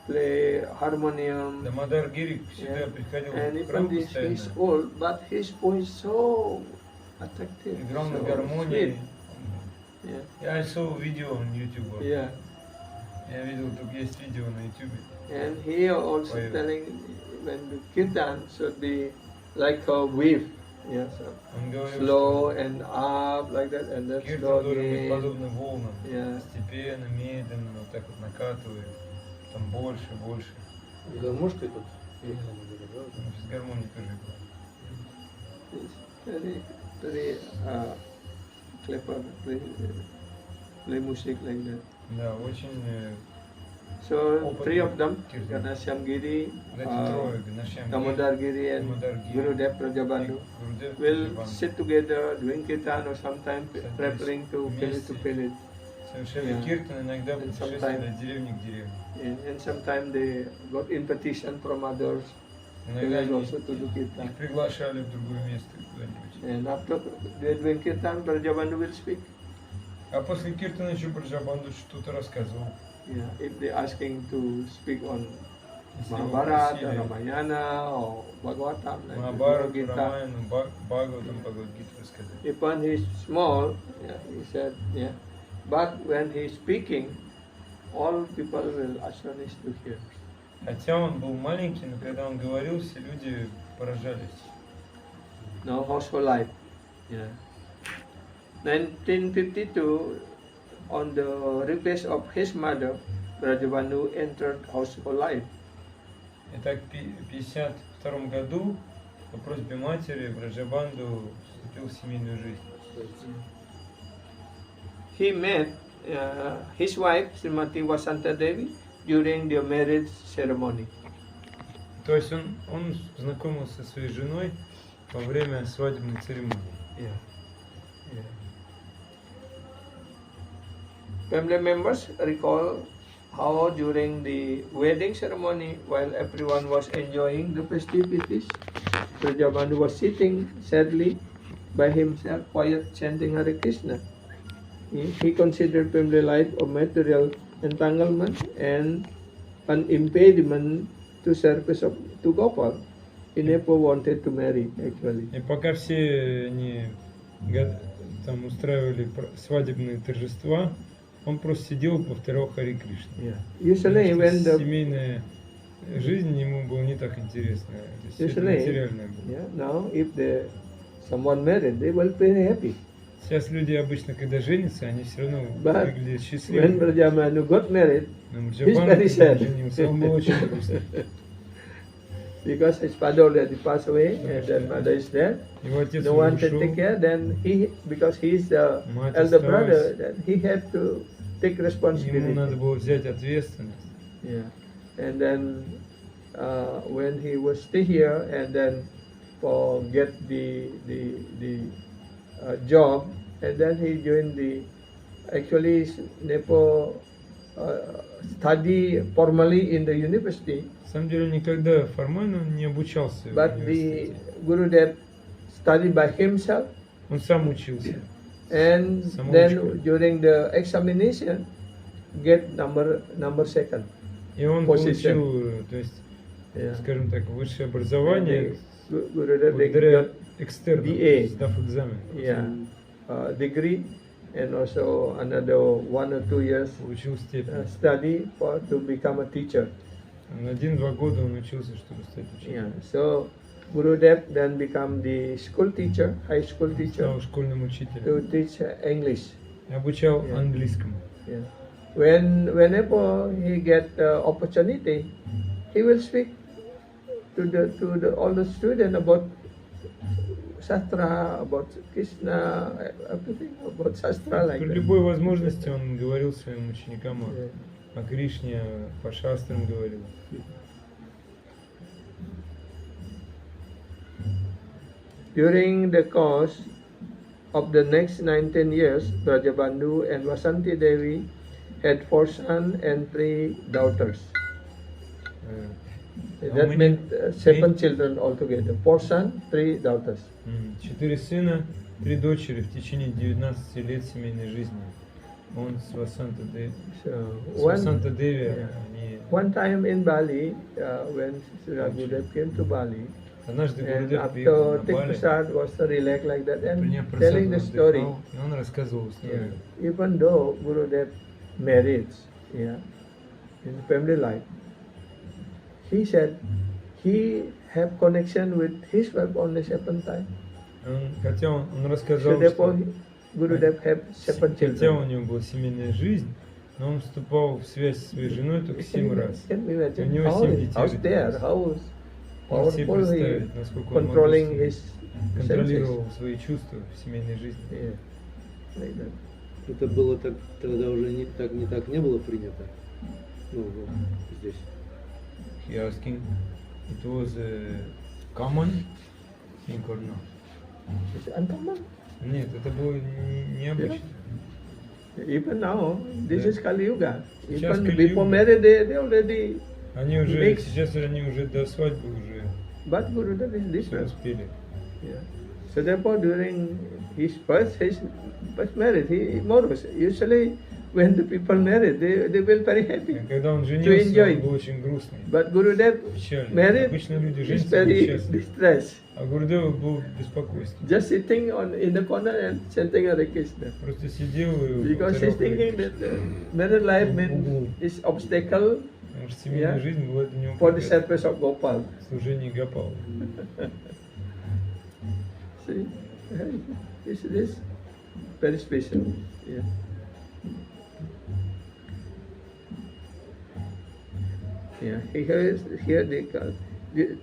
play harmonium, Дамодар Гири всегда Yeah. приходил and в even храм this he's постоянно. old, but his voice so attractive, Играл на so гармонии. sweet. Yeah, Я saw видео на YouTube. yeah. Я видел, тут есть видео на YouTube. And he also Wave. telling when the kirtan should be like a wave, yeah, so Он говорил, slow and up like that, and then что slow киртан должен быть again. подобно волнам. Yeah. Постепенно, медленно, вот так вот накатывает. Там больше, больше. Гармошкой тут ехал, наверное, да? Он с гармонией тоже играл. It's very clever play music like that. Да, очень... So Open three of them, kirtan. Ganashyam Giri, Эти трое, Гнашьям Damodar Giri, and Damodar Giri, Gurudev Prajabandhu Гурудев will Прабхаванду sit together doing kirtan or sometimes traveling to village to village. совершали Yeah. киртан, иногда And путешествовали sometime- от деревни к деревне. And sometimes they got invitation from others Иногда village они also to do kirtan. их приглашали в другое место куда-нибудь. And after they doing kirtan, Prajabandhu will speak. А после киртана еще Браджабанду что-то рассказывал. Yeah, if they asking to speak on Если его Mahabharata, просили Ramayana, or Bhagavatam, like Махабхарату, Gita. Рамаяну, Бхагаватам, Бхагавадгиту рассказать. Even he's small, yeah, he said, yeah. But when he's speaking, all people will astonished to hear. Хотя он был маленький, но когда он говорил, все люди поражались. No household life. Yeah. 1952, on the request of his mother, Brajabandhu entered household life. Итак, в 1952 году по просьбе матери Браджабанду вступил в семейную жизнь. He met his wife, Srimati Vasanta Devi, during the marriage ceremony. То есть он знакомился со своей женой во время свадебной церемонии. Yeah. Yeah. Family members recall how during the wedding ceremony, while everyone was enjoying the festivities, Brajabandhu was sitting sadly by himself, quiet, chanting Hare Krishna. He considered family life a material entanglement and an impediment to service to Gopal. He never wanted to marry, actually. И пока все они там устраивали свадебные торжества, он просто сидел и повторял Хари Кришна. Yeah. Usually, Потому when что the семейная жизнь ему была не так интересна. То есть это Usually, материальная была. yeah, now if someone married, they will be happy. Сейчас люди обычно, когда женятся, они все равно But выглядят When счастливыми. Brajabandhu got married, Но he's Браджабанду, very когда sad. женился, он был очень грустный. because his father already passed away and then mother is dead, Его отец no уже one can ушел, take care. Then because he's the мать elder осталась. brother, then he had to take Ему responsibility. надо было взять ответственность. Yeah, and then when he was still here, and then for get the job, and then he joined actually never study formally in the university, На самом деле, никогда формально не обучался в but the университете. Gurudev studied by himself, Он сам учился. and Самоучка. then during the examination get number second. И он Position. получил, то есть, Yeah. скажем так, высшее образование Gurudev благодаря got экстерну, BA. сдав экзамен. degree, and also another 1 or 2 years Получил степень. study to become a teacher. На 1-2 года он учился, чтобы стать учителем. So Gurudev then become the school teacher, high school teacher, Стал школьным учителем. to teach English. И обучал Yeah. английскому. Yeah. Whenever he get opportunity, he will speak to all the students about Shastra, about Krishna, everything about Shastra like При that. любой возможности он говорил своим ученикам о о Кришне по шастрам говорил. During the course of the next 19 years, Brajabandhu and Vasanti Devi had 4 sons and 3 daughters. How That many? meant 7 children altogether. 4 sons, 3 daughters. 4 сына, 3 дочери в течение 19 лет семейной жизни. Он с Васанта Деви. So С Васанта Деви yeah. они... one time in Bali, when Sri Gurudev came to Bali, Однажды and Гурудев приехал after на Бали, Prasad was relaxed like that, and приняв telling просад, the он story, отдыхал, и он рассказывал yeah, историю. even though Gurudev married, yeah, in family life, he said he have connection with his wife only 7 times. Хотя он So рассказал, therefore, что Gurudev have 7 хотя у children. него была семейная жизнь, но он вступал в связь со своей женой только 7 раз. Can you imagine У него how 7 детей how's there, родилось. how Можете себе powerful he представить, насколько он controlling могуществен, his senses. контролировал свои чувства в семейной жизни. Yeah, like that. Это было так, тогда уже не так не было принято. Ну, вот здесь. He asking, it was common thing or not? It's uncommon. Нет, это было необычно. Even now, this Да. is Kali Yuga. Сейчас Even Kali before Yuga. marriage, they already. Они уже, Mix. сейчас они уже до свадьбы уже But Gurudev is все different. успели. Yeah. So therefore, during his first marriage, he morose. Usually, when the people marry, they will very happy. И когда он To женился, enjoy. он был очень грустный, But Gurudev печальный. married Обычно люди is женятся были very счастливы. distressed. А Гурудев был в беспокойстве. Just sitting in the corner and chanting Hare Krishna. Просто сидел и Because повторял he's thinking Харе that Кришну. married life Угу. is obstacle Потому что семейная Yeah. жизнь была для него for the препятствием service of Gopal. в служении Гопалу. See, this is very special. Yeah. Yeah. Here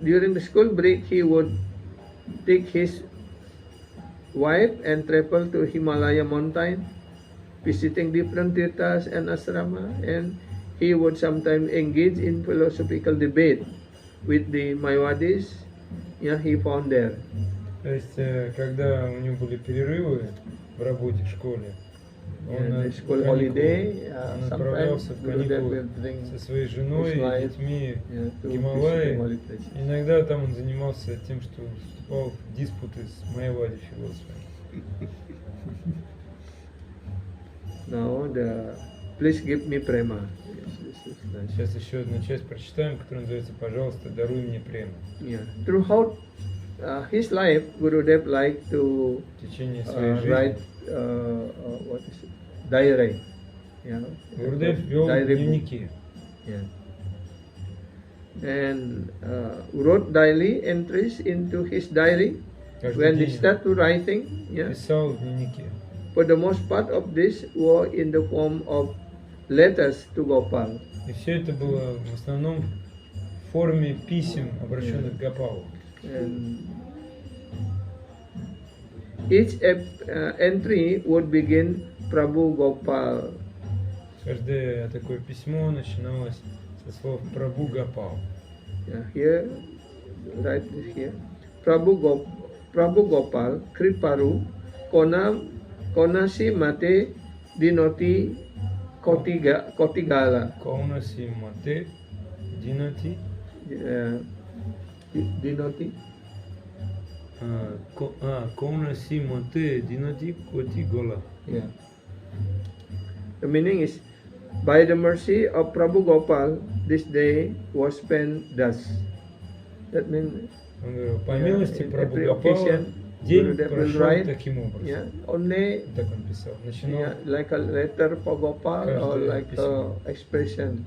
during the school break, he would take his wife and travel to Himalaya mountain, visiting different tirthas and asrama, and he would sometimes engage in philosophical debate with the Maywadis. Yeah, he found there. То есть, когда у него были перерывы в работе, в школе, он And the school каникулы, holiday, он sometimes отправлялся в Gurudev каникулы will bring со своей женой his и wife, детьми yeah, в to Гималаи. visit holy places. Иногда там он занимался тем, что вступал в диспуты с Майявади философами. Now please give me prema. Yes, this is nice. Сейчас еще одну часть прочитаем, которая называется «Пожалуйста, даруй мне прему». Yeah. Throughout his life, Gurudev liked to В течение своей жизни write what is it? Diary. You know, Гурудев вел diary book. дневники. Yeah. And wrote daily entries into his diary. Каждый When he день started to writing, yeah, писал в дневнике. for the most part of this were in the form of letters to Gopal. И все это было в основном в форме писем, обращенных к Гопалу. And each entry would begin Prabhu Gopal. Каждое такое письмо начиналось со слов «Прабху Гопал». Yeah, here, write this here. Prabhu Gopal, Kriparu, Konasi Mate Dinoti Kotigala. Каунаси Мате Динати Dinoti. Каунаси Мате Динати Котигола. Yeah. The meaning is, by the mercy of Prabhu Gopal, this day was spent thus. That means, Он говорил, по Yeah, милости in Прабху every Гопала occasion, день Gurudev will прошел write, таким образом. yeah, only Так он писал. Начинал yeah, like a letter for Gopal or Каждое like письмо. expression.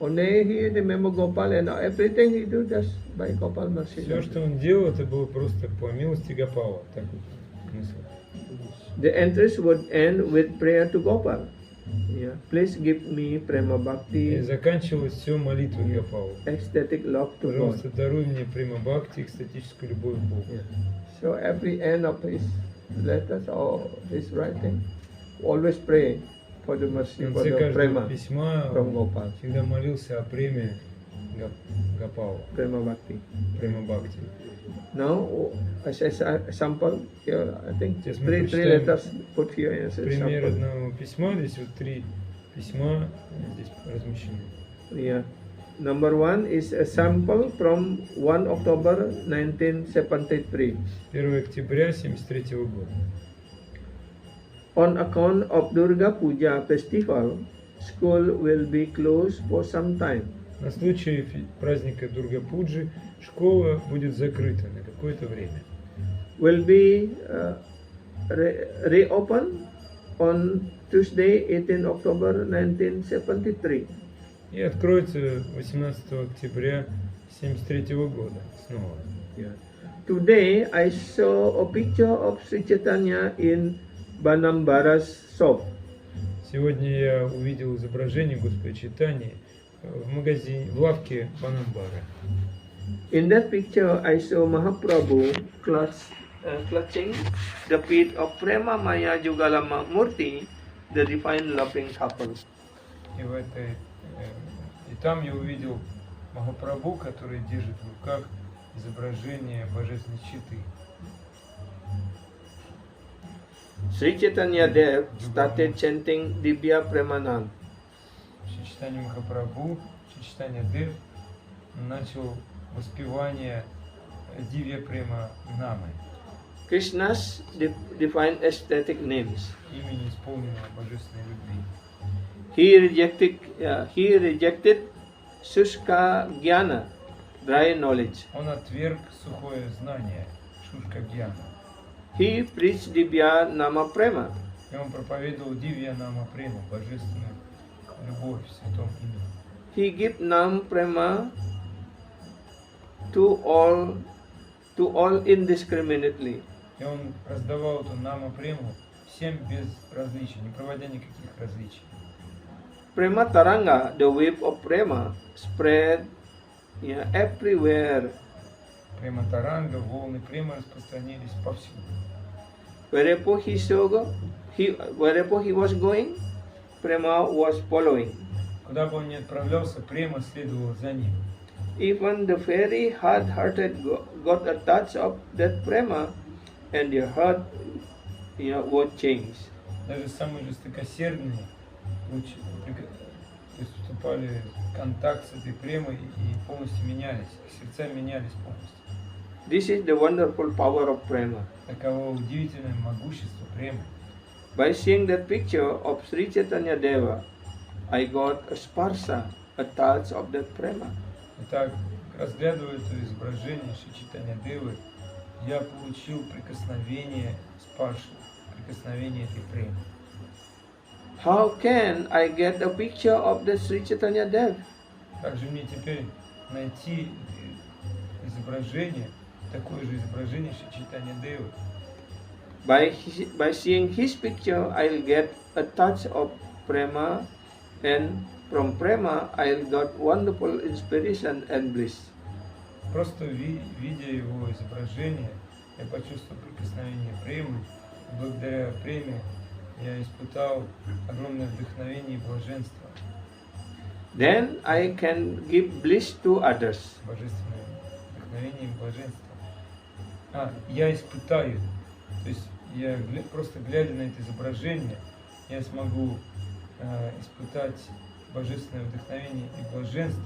Only he remember Gopal and everything he do just by Gopal mercy. все, что он делал, это было просто по милости Гопала. Так вот смысл. The entries would end with prayer to Gopal. Yeah, please give me prema И bhakti, заканчивалось все молитвой Yeah. Гопалу. ecstatic love to God. Пожалуйста, даруй мне према бхакти, экстатическую любовь к Богу. Yeah. So every end of his letters or his writing, always pray for the mercy В for конце the каждого prema письма from Gopal, всегда молился о преме Гопала, prema bhakti. према Бхакти. Now, as a sample, here I think Сейчас мы three прочитаем letters put here as a Пример sample. одного письма, здесь вот 3 письма здесь размещены. Yeah. Number one is a sample from 1 October 1973. 1 октября 1973 года. On account of Durga Puja festival, school will be closed for some time. На случай праздника Дурга-Пуджи школа будет закрыта на какое-то время. Will be reopened on Tuesday, 18 October 1973. И откроется 18 октября 1973 года снова. Yeah. Today I saw a picture of Sri Chaitanya in Banambara's shop. Сегодня я увидел изображение Господа Чайтаньи в магазине, в лавке Банамбара. In that picture, I saw Mahaprabhu clutching the feet of Prema Maya Jugalama Murti, the divine loving couple. И там я увидел Махапрабху, который держит в руках изображение божественной читы. Sri Chaitanya Dev started chanting Divya Premanand. Шри Чайтанья Махапрабху, Шри Чайтанья Дев начал воспевание Дивья Према Намы, Krishna's divine aesthetic names. имени исполненного божественной любви. He rejected Sushka Jnana, dry knowledge. Он отверг сухое знание, Шушка Гьяна. He preached Divya Nama Prema. И он проповедовал Дивья Нама Прему, божественную любовь в святом имени. He gave Nam Prema to all indiscriminately. И он раздавал эту Нама Прему всем без различий, не проводя никаких различий. Prema Taranga, the wave of Prema, spread everywhere. Према Таранга, волны Према распространились повсюду. Wherever he was going, Prema was following. Куда бы он ни отправлялся, Према следовал за ним. Even the very hard-hearted got a touch of that Prema, and their heart was changed. Даже самые жестокосердные вступали в контакт с этой Премой и полностью менялись, их сердца менялись полностью. This is the wonderful power of Prema. Таково удивительное могущество Премы. By seeing that picture of Sri Chaitanya Deva, I got a sparsha, a touch of that Prema. Итак, разглядывая это изображение Шри Чайтанья Девы, я получил прикосновение спарши, прикосновение этой Премы. How can I get a picture of the Sri Chaitanya Dev? Как же мне теперь найти изображение, такое же изображение Шри Чайтанья Девы? By seeing his picture, I'll get a touch of Prema, and from Prema, I'll got wonderful inspiration and bliss. Просто видя его изображение, я почувствовал прикосновение Премы. Благодаря Преме я испытал огромное вдохновение и блаженство. Then I can give bliss to others. Божественное вдохновение и блаженство. Я испытаю. То есть я просто глядя на это изображение, я смогу испытать божественное вдохновение и блаженство,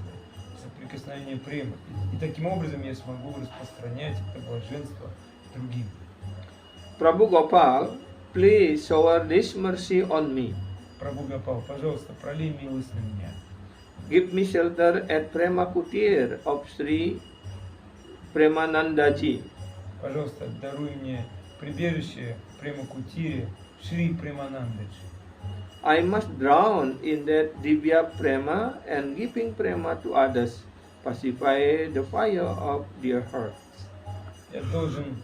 соприкосновение Премы. И таким образом я смогу распространять это блаженство другим. Prabhu Gopal, please shower this mercy on me. Прабху Гопал, пожалуйста, пролей милость на меня. Give me shelter at Prema Kutir of Sri Premanandaji. Пожалуйста, даруй мне прибежище в Према-Кутире Шри Преманандаджи. I must drown in that Divya Prema, and giving Prema to others pacify the fire of their hearts. Я должен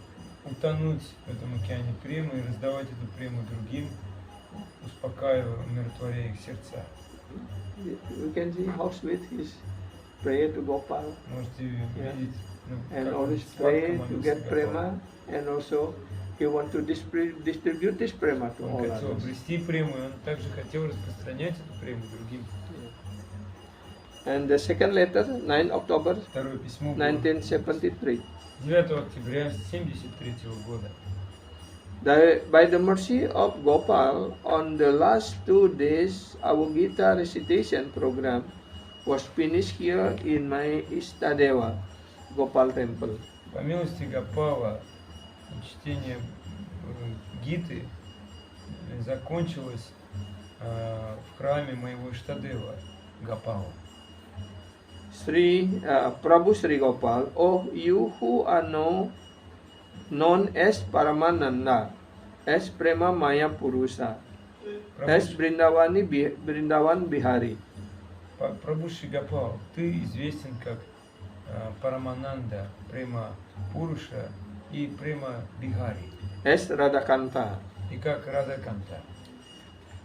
утонуть в этом океане Премы и раздавать эту Прему другим, успокаивая, умиротворяя их сердца. You can see how sweet his prayer to Gopal. Можете увидеть, And как always сладко pray to молился get Гопал. Prema, and also he want to distribute this prema to Он all хотел others. обрести прему, и он также хотел распространять эту прему другим. And the second letter, 9 October Второе письмо было 1973. 9 октября 1973 года. By the mercy of Gopal, on the last 2 days, our Gita recitation program was finished here in my Istadeva, Gopal temple. По милости Гопала чтение Гиты закончилось в храме моего Иштадева Гопала. Prabhu Sri Gopal, oh you who are known as Paramananda, as Prema Maya Purusa, as Brindavan Bihari. Прабху Шри Гопал, ты известен как Парамананда, Према Пуруша и Према Бихари, As Radhakanta. и как Радаканта.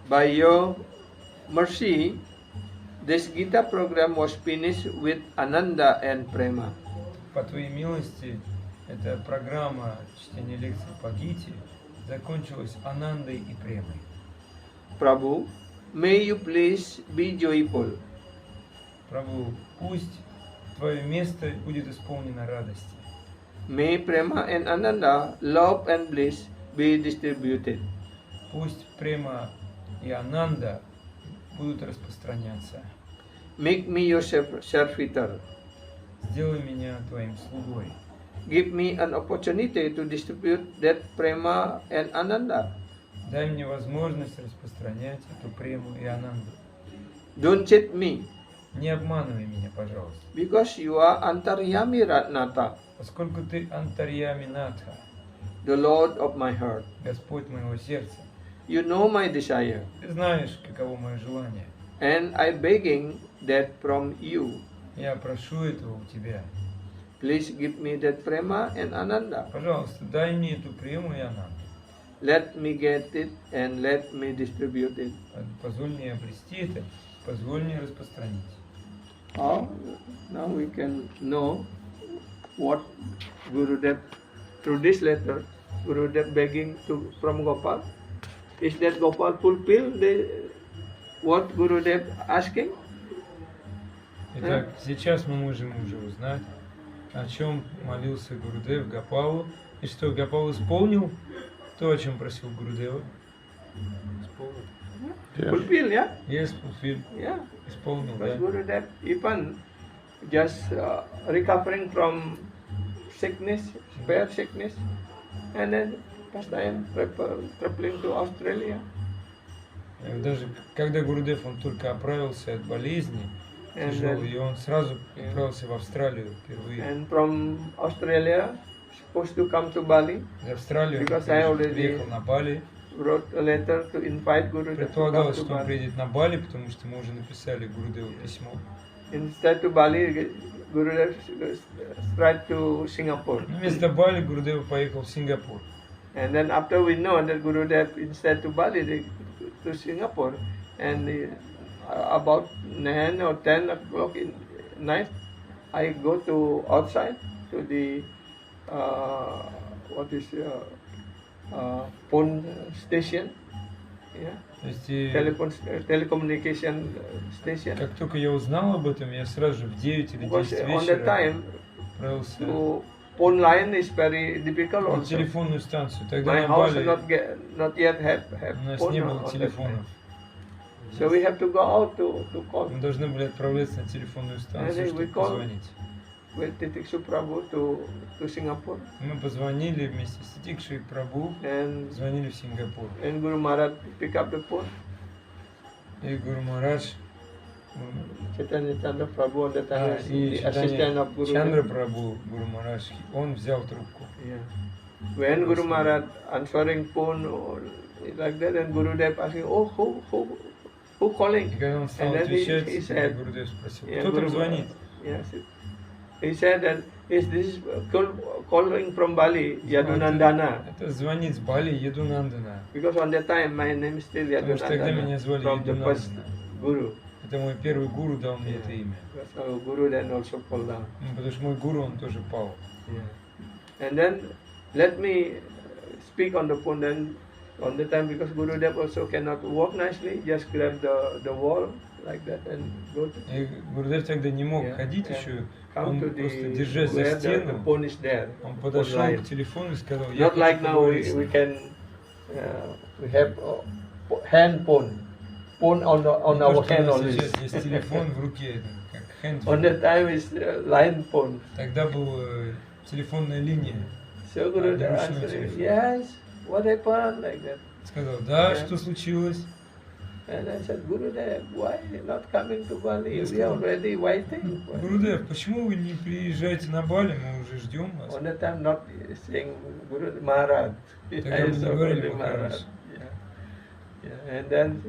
By your mercy, this Gita program was finished with Ananda and Prema. По твоей милости, эта программа чтения лекций по Гите закончилась Анандой и Премой. Prabhu, may you please be joyful. Прабху, пусть твое место будет исполнено радости. May Prema and Ananda, love and bliss be distributed. Пусть Према и Ананда будут распространяться. Make me your servitor. Сделай меня твоим слугой. Give me an opportunity to distribute that Prema and Ananda. Дай мне возможность распространять эту Прему и Ананду. Don't cheat me, Не обманывай меня, пожалуйста. because you are Antaryami Ratnata, Поскольку ты Антарьями Натха, the Lord of my heart. Господь моего сердца, You know my desire, ты знаешь, каково мое желание. and I begging that from you. Я прошу этого у тебя. Please give me that Prema and Ananda. Пожалуйста, дай мне эту Прему и Ананду. Let me get it and let me distribute it. Позволь мне обрести это, позволь мне распространить. Now we can know what Gurudev, through this letter, Gurudev begging from Gopal. Is that Gopal fulfill what Gurudev asking? Итак, сейчас мы можем уже узнать, о чем молился Гурудев Гопалу, и что Гопал исполнил то, о чем просил Гурудева. Fulfill, yeah? Yes, fulfill. Yeah. Исполнил, Because да. Gurudev even just recovering from sickness, severe sickness, and then first time traveling to Australia. Даже когда Гурудев, он только оправился от болезни And тяжелой, then- и он сразу отправился в Австралию впервые. And from Australia, supposed to come to Bali, Из Австралии он Because I already- приехал на Бали. wrote a letter to invite Gurudev to come Предполагалось, to что он Bali. приедет на Бали, потому что мы уже написали Гурудеву письмо. Instead to Bali, Gurudev tried to Singapore. Но вместо Бали Гурудев поехал в Сингапур. And then after we know that Gurudev instead to Bali, they to Singapore, and about 9 or 10 o'clock in night, I go to outside to the phone station, yeah, То есть, и telecommunication station. как только я узнал об этом, я сразу же в 9 или Because 10 on that вечера time, отправился to phone line is very difficult на also. телефонную станцию. Тогда My на house Бали not yet have у нас phone не on было that телефонов. time. So we have to go out to call Мы должны были отправляться на телефонную станцию, we чтобы call- позвонить. with Titiksu Prabhu to Singapore, Мы позвонили вместе с Тикшей Прабhu, and звонили в Сингапур. Guru Maharaj pick up the phone. И Гуру Марадж, Chaitanya Chandra Prabhu at the time was и the assistant of Guru. Чандра Прабhu, Гуру Марадж, он взял трубку. Yeah. When Guru Maharaj answering phone or like that, and Gurudev asking, oh, who calling? И когда он стал And then he отвечать, said, Гурудев спросил, yeah, кто там Guru звонит? Yes. He said that is this calling from Bali, Yadunandana. Это звонит с Бали Ядунандана. Because on that time my name is still Потому что тогда меня Yadunandana звали from the first Ядунандана. Guru. Это мой первый гуру дал мне это имя. So Guru then also fall down. Ну, потому что мой гуру, он тоже пал. Yeah. And then let me speak on the phone. Then on the time, because Gurudev also cannot walk nicely, just grab the wall like that and go to И Гурудев тогда не мог Yeah, ходить yeah. еще, come он to просто the держась за where the стену, phone is there. он phone подошел line. к телефону и сказал, я Not хочу like now поговорить с we ним. can we have hand phone on Не our то, что у hand нас always. сейчас есть телефон в руке, это как On handphone. that time is line phone. Тогда была телефонная линия. So Gurudev Ручной answered, телефон. yes, what happened like that. Сказал, да, Yeah. что случилось? And I said, Gurudev, why not coming to Bali? Yes, We are Guru. already waiting. Гурудев, почему вы не приезжаете на Бали? Мы уже ждем вас. On that time not saying Guru Maharaj. Тогда I мы не saw говорили Guru Maharaj. Махарадж. Yeah. And then,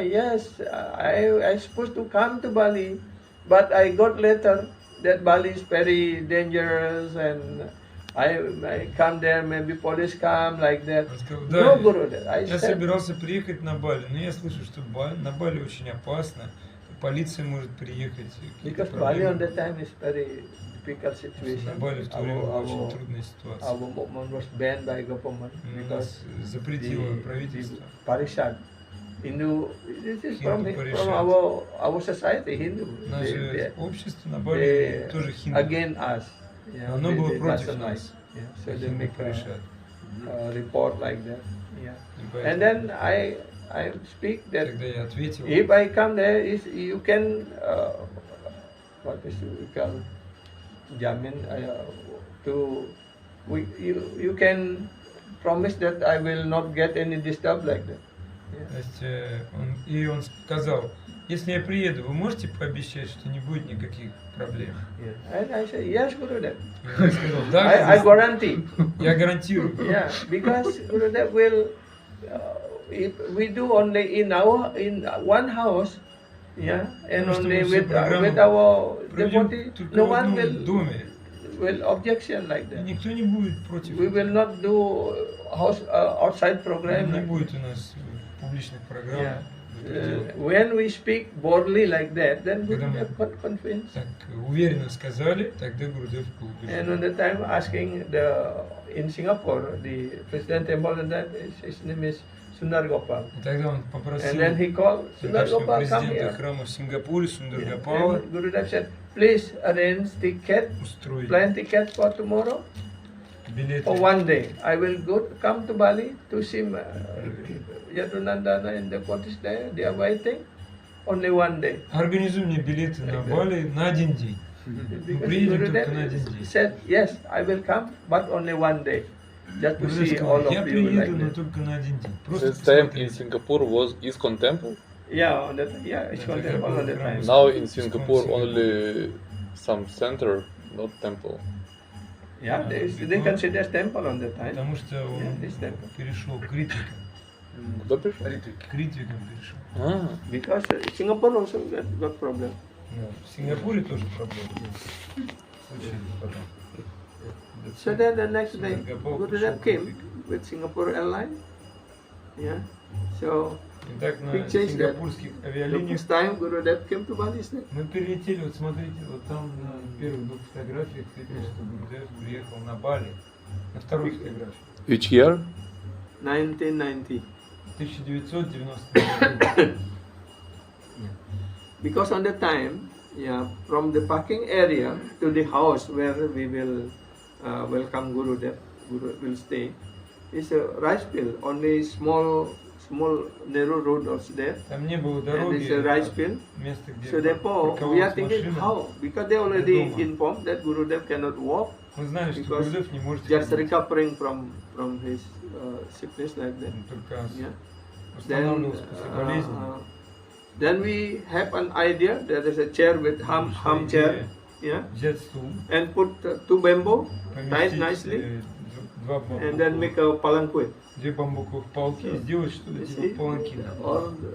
yes, I supposed to come to Bali, but I got letter that Bali is very dangerous and I come there, maybe police come like that. Он сказал, No, да, Gurudev. I я said, собирался приехать на Бали, но я слышу, что на Бали очень опасно, полиция может приехать. какие-то because Bali on проблемы. that time is very difficult Просто situation. На Бали в то время была очень трудная ситуация. Our movement was banned by government because Нас запретило the правительство. Parishad, Hindu, this is from, Hindu from Parishad. our society, Hindu. Наше общество на Бали they тоже хинду. against us. Yeah, Оно было против doesn't like. нас. Yeah, so they Хинду make Паришат. a report like that. Yeah. И And поэтому then I speak that тогда я ответил, if I come there, is you can what is we call jamin to you can promise that I will not get any disturb like that. то есть, он сказал, если я приеду, вы можете пообещать, что не будет никаких проблем? Yeah. And I say yes, Gurudev. И я сказал, I да, guarantee. я гарантирую. Yeah, because Gurudev will if we do only in one house, yeah, and Потому что only мы всю with программу our Проведем devotee, только no в one одном доме, will objection like и that. никто не будет против. We will not do house outside program. Не like будет у нас публичных программ. Yeah. это делать. When we speak boldly like that, then Когда мы Gurudev got convinced. так уверенно сказали, тогда Гурудев был And убежден. on the time asking in Singapore, the president temple, and that his name is Sundar Gopal. И тогда он And попросил then he called Sundar тогдашнего Gopal, come президента here. храма в Сингапуре, Yeah. Сундаргопала, And Gurudev said, please arrange ticket, устроить plan ticket for tomorrow, билеты. for one day. I will come to Bali to see Yadunandana and the devotees there. They are waiting. Only one day. Организуй мне билеты на Бали на один день. Because приедем только на один Gurudev день. said, yes, I will come, but only one day. Just to Гурудев see all сказал, я of you like приеду, но that. только на один день. Просто This time in посмотреть. Singapore was ISKCON temple. Yeah, on that, yeah, it's Yeah, content all on the time. Now in Singapore only some center, not temple. Yeah, they consider temple on the time. Потому что Yeah, он this temple. перешел к ритвикам. Куда пришел? К ритвикам перешел. А, Because Singapore also got problem. Да. В Сингапуре тоже проблема. Случилось потом. So then the next day, Singapore Gurudev пришел к came ритвикам. with Singapore Airlines. Yeah. So Итак, на Big change there. сингапурских the авиалиниях first time Gurudev came to Bali, isn't it? мы перелетели, вот смотрите, вот там на первых двух фотографиях видно, что Гурудев приехал на Бали. На второй фотографии. which year? 1990. 1990 году. Because on the time, yeah, from the parking area to the house where we will welcome Gurudev, Guru will stay, is a rice field. Only small narrow road was there, Там не было and it's a дороги, rice а field. место, где So therefore, we are парковалась thinking машина. how, because they already дома. informed that Gurudev cannot walk, Мы знали, что because Гурудев не может just ходить. recovering from his sickness like that. Он только Yeah. восстанавливался после болезни. Then we have an idea. There is a chair with hum chair, yeah, Взять стул, and put two bamboo, tied поместить nicely, два and then make a palanquin. две бамбуковых палки и сделать что-то You типа see, паланкина.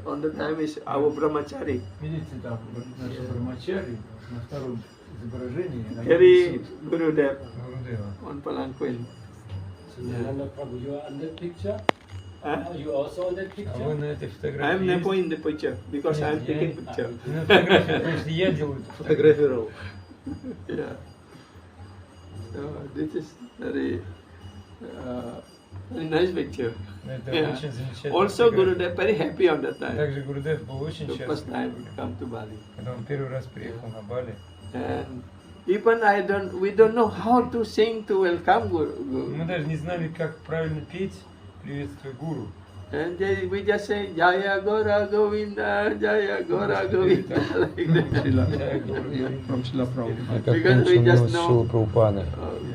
on the time is our brahmachari. Видите, там наши брамачари на втором изображении Carry Gurudev Гурудева. on palanquin. Nana Prabhu, you are on that picture? Huh? Are you also on that А picture? вы на этой I am фотографии never есть? in the picture because I am Yes, taking yeah. picture. На фотографии, потому что я делаю эту фотографию. Фотографировал. Yeah. So this is very Very nice picture. Это Yeah. очень замечательно. Also, Gurudev very happy on that time. Также Гурудев был очень The first счастлив, time come to Bali. когда он первый раз приехал на Бали. And even we don't know how to sing to welcome Guru. Мы даже не знали, как правильно петь «Приветствуй Гуру». And we just say Jaya Gora Govinda, Jaya Gora Govinda, like that. From Srila Prabhupada. Как Because we началось just know Шила Прабхупады.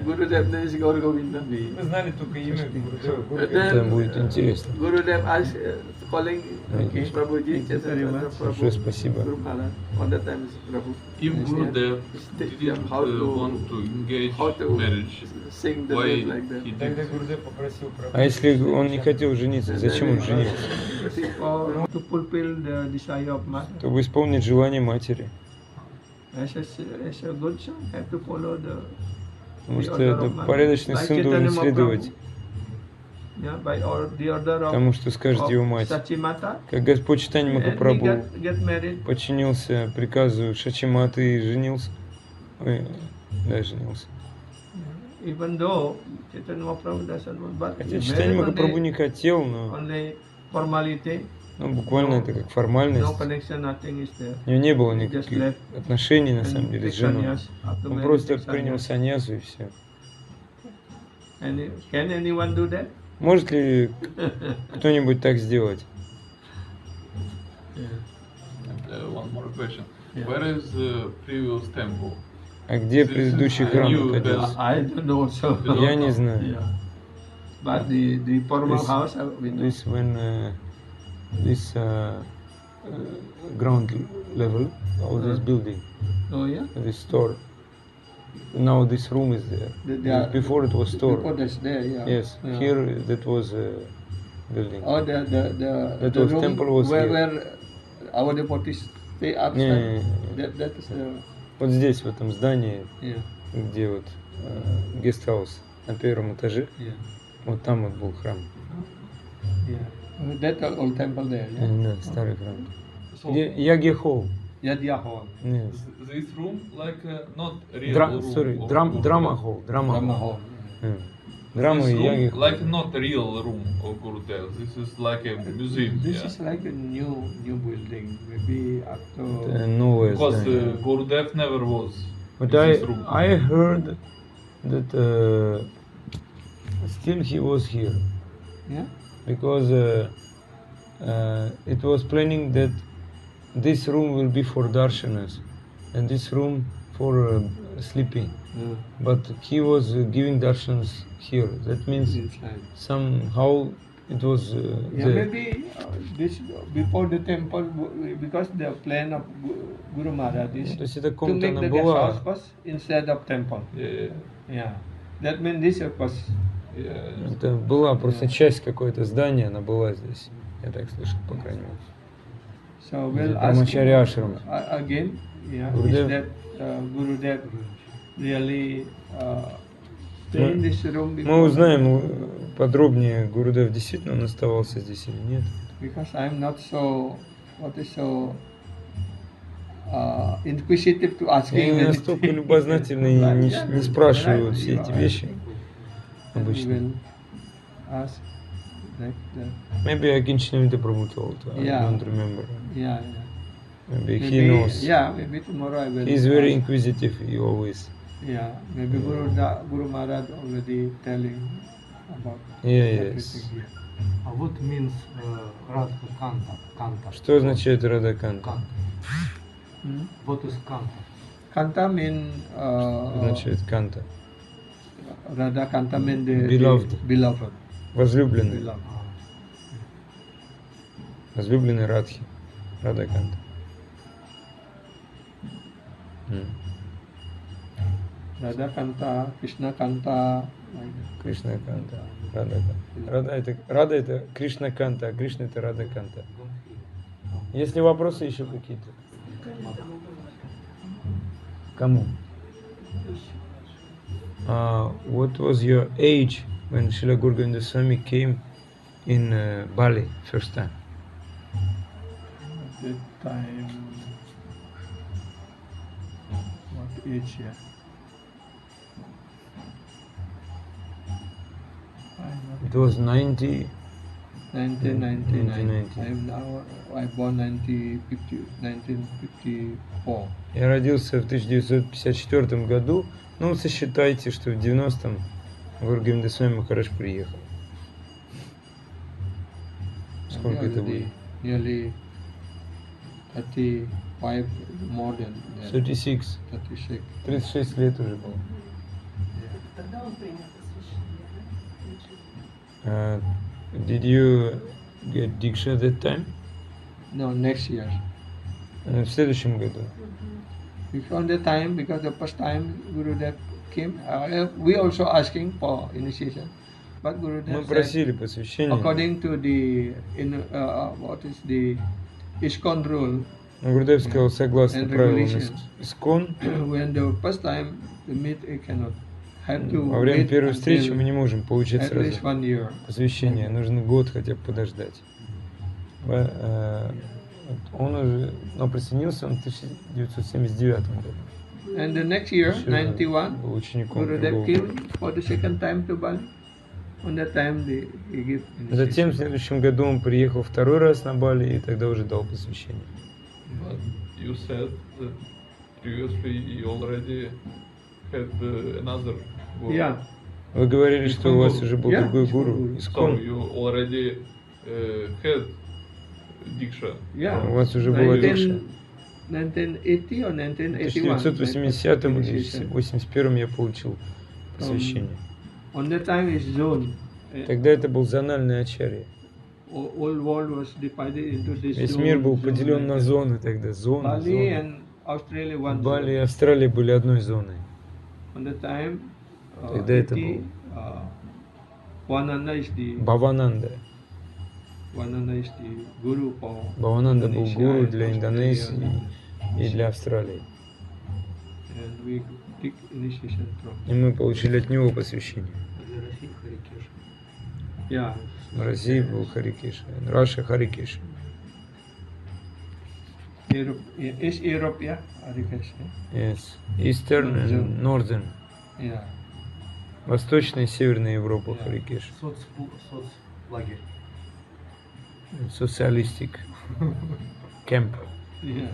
Gurudev name is Gaur Govinda. Мы знали только имя Гурудева. But Это then будет интересно. Gurudev asked, calling Okay. Prabhuji, Thank you very much. Большое спасибо. Guru Maharaj. On that time is Prabhu. If Gurudev Teach didn't them how to- want to engage how to marriage, sing the why name like that. he Тогда did? Гурудев попросил Прабху. А если он не хотел жениться, зачем он женился? Or to fulfill the desire of mother. Чтобы исполнить желание матери. As a good son, have to follow the Потому что это порядочный Like сын должен Chaitanya следовать Mahaprabhu. Yeah, by the order of, тому, что скажет его мать. Sachimata. Как Господь Чайтанья And he Махапрабху get married. подчинился приказу Шачиматы и женился. Ой, да, женился. Even though Chaitanya Mahaprabhu doesn't want, but Хотя he Чайтанья married Махапрабху only, не хотел, но only formality, буквально это как no формальность. connection, nothing is there. У него не было Just никаких left отношений, на and самом деле, take с женой. sannyas. After Он marriage, просто take принял sannyas. саньясу и все. And can anyone do that? Может ли кто-нибудь так сделать? One more question. Yeah. Where is the previous temple? А где This is предыдущий a храм new находился? I don't know also. Я не знаю. Yeah. But the formal This- house, we know. This when this ground level of this building, Oh yeah. this store. Now this room is there. Before it was store. Before that's there, yeah. Yes, Yeah. here that was building. Oh, the That the was room temple was where, here. where our devotees stay Не, outside. That is вот здесь, в этом здании, yeah, где вот гестхаус на первом этаже, yeah, вот там вот был храм. yeah. That old temple there, yeah. Да, старый храм. So Где Яги Холл. Yadya hall, Нет. this room like not real room. Драма Холл. Brahma Драма hall. Драма This и Яги room Холл. like not real room of Gurudev. This is like a museum. This yeah. is like a new building, maybe after. Это новое Because здание. Gurudev never was But in this room. I heard that still he was here Yeah. because it was planning that this room will be for darshanas and this room for sleeping. Yeah. But he was giving darshans here. That means Inside. somehow it was Yeah, there. maybe this before the temple because the plan of Guru Maharaj is То есть это to комната make она the guest house была. first instead of temple. Yeah, Yeah, that means this was. yeah. Это была просто часть какое-то здания, она была здесь. Я так слышал, по крайней мере. So we'll ask Брамачарья ашрам. again. Yeah, Gurudev. is that Gurudev really stay in this room before? Мы узнаем подробнее, Гурудев действительно он оставался здесь или нет. Because I'm not so inquisitive to ask Я him. не настолько любознательный и не спрашиваю все эти вещи обычно. We'll ask like that. Maybe I can Chinamita Prabhu told. I Yeah. don't remember. Yeah, yeah. Maybe he knows. Yeah, maybe tomorrow I will. He's very ask. inquisitive, he always. Yeah, maybe Guru Maharaj already telling about Yeah, everything yes. here. What means Radha Kanta? Kanta. Что означает Радаканта? Kanta. Hmm? What is Kanta? Kanta mean Означает Канта. Radha Kanta mean the Beloved. beloved. Возлюбленный. Beloved. Возлюбленный Радхи. Радаканта. Radha Kanta, Krishna Kanta, like that. Кришна Канта. Рада. Рада это Кришна Канта, а Кришна это Рада Канта. Есть ли вопросы еще какие-то? Кому? What was your age when Srila Guru Govinda Swami came in Bali first time? At that time, what age? Yeah. I It was 90. 1999. 1990. I born 1954. Я родился в 1954 году. Ну, сосчитайте, что в 90-м Гуру Гоминдасвами Махарадж приехал. Сколько это будет? Nearly 35, more than that. 36. 36. 36 лет уже было. Тогда он принял посвящение, да? Did you get Diksha that time? No, next year. В следующем году. Because on that time, because the first time Gurudev came, we also asking for initiation, but Мы Gurudev said, просили посвящения. according to the what is the ISKCON rule, Но Гурудев сказал, согласно And правилам regulations. ИСККОН, when the first time we meet, we cannot have to во время wait первой встречи until мы не можем получить at сразу least 1 year. посвящение. Нужно год хотя бы подождать. Он уже, но присоединился он в 1979 году. And the next year, Еще 91, был учеником Gurudev другого came гуру. for the second time to Bali. On that time, he gave Затем в initiation. следующем году он приехал второй раз на Бали и тогда уже дал посвящение. But you said that previously you already had another guru. Yeah. Вы говорили, что у вас уже был Yeah, другой ISKCON гуру, гуру. So ИСККОН. you already had Diksha. Yeah. У вас уже была Дикша. 1980 or В 1981. 1980 или initiation. 81 я получил посвящение. On that time is zone. Тогда это был зональный ачарья. All world was divided into this Весь zone, мир был zone поделен like на that. зоны тогда. Зоны, Bali зоны. and Australia one Бали и zone. Австралия были одной зоной. On that time, Тогда это 80, Vananda is the Бавананда. guru for Бавананда был Indonesia гуру and для Australia. Индонезии и для Австралии. And we took initiation from. И мы получили от него посвящение. Для России Харикеш. Yeah. В России был Харикеша. Раша Харикеша. Europe, East Europe, yeah, Harikesh. Yes. Eastern and Northern. Yeah. Восточная и Северная Европа Харикеша. Соцлагерь. Социалистик. Кемп. Yeah.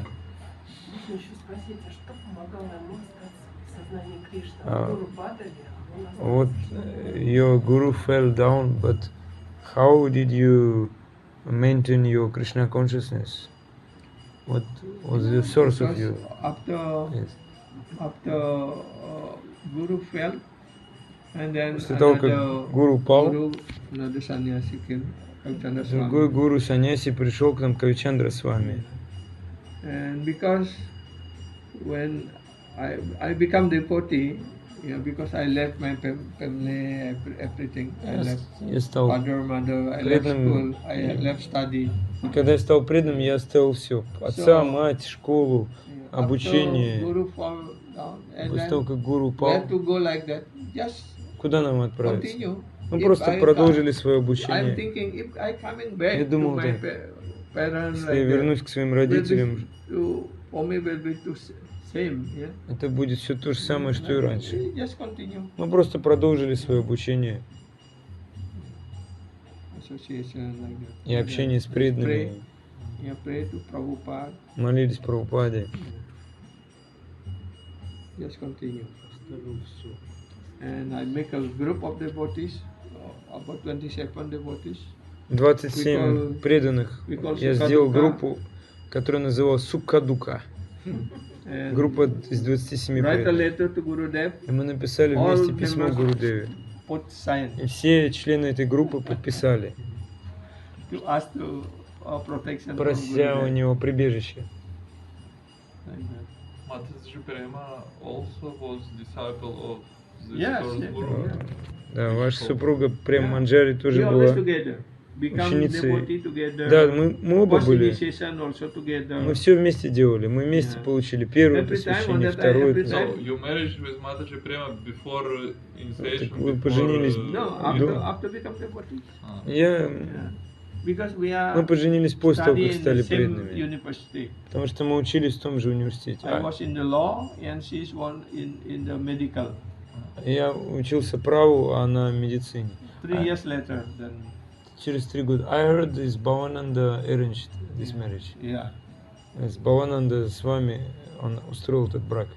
Можно еще спросить, а что помогало ему остаться в сознании Кришны? А, Гуру падали, а он остался. Вот your guru fell down, but how did you maintain your Krishna consciousness? What was the source of Because your? after Yes. Guru fell, and then После того, another как гуру пал, another sannyasi came, Kavichandra другой Swami. гуру саньяси пришел к нам, Кавичандра с вами. And because when I become devotee, because I left my family, everything, I left Я стал, father, mother, I left преданным. school, I left study. когда я стал преданным, я оставил все: отца, So, мать, школу, After обучение. Guru fall down, and После того, then как гуру we пал, have to go like that. Just куда нам отправиться? continue. Мы If просто I продолжили свое I'm обучение. thinking if I coming Я back to думал, my да. parents, Если я like вернусь к своим that, родителям, for me will be the same. Yeah. это будет все то же самое, что и раньше. Just continue. Мы просто продолжили свое обучение Association like that. и общение с преданными. Pray. Yeah, pray to Prabhupada. Молились Прабхупаде. Just continue. Оставил все. And I make a group of devotees, about 27 devotees. 27 преданных. we call Я Sukha сделал Dukha. группу, которая называлась Сукха-Дука. And Группа из 27 write a преданных. letter to Gurudev, И мы написали All вместе письмо members- Гурудеве. put sign И все члены этой группы подписали, to ask to protection from прося у Gurudev. него прибежище. Like that. Mataji Prema also was disciple of the Yes, first yeah, guru. yeah. Да, ваша супруга Прем Манджари We тоже always была. together. Become ученицей. devotee together. Да, мы оба First были. initiation also together. Мы все вместе делали. Мы вместе Yeah. получили первое Every time посвящение, on that второе. every So time- you married with Mataji Prema before initiation. Так вы before, поженились. No, Да. after become devotee. Я... Yeah. Because we are Мы поженились после того, study как in стали the same преданными. university. Потому что мы учились в том же университете. I was in the law and she's one in the medical. Я учился праву, а она в медицине. 3 years later, then Через 3 года. I heard this Bhavananda arranged this marriage. yeah. С Бхавананда с вами он устроил этот брак.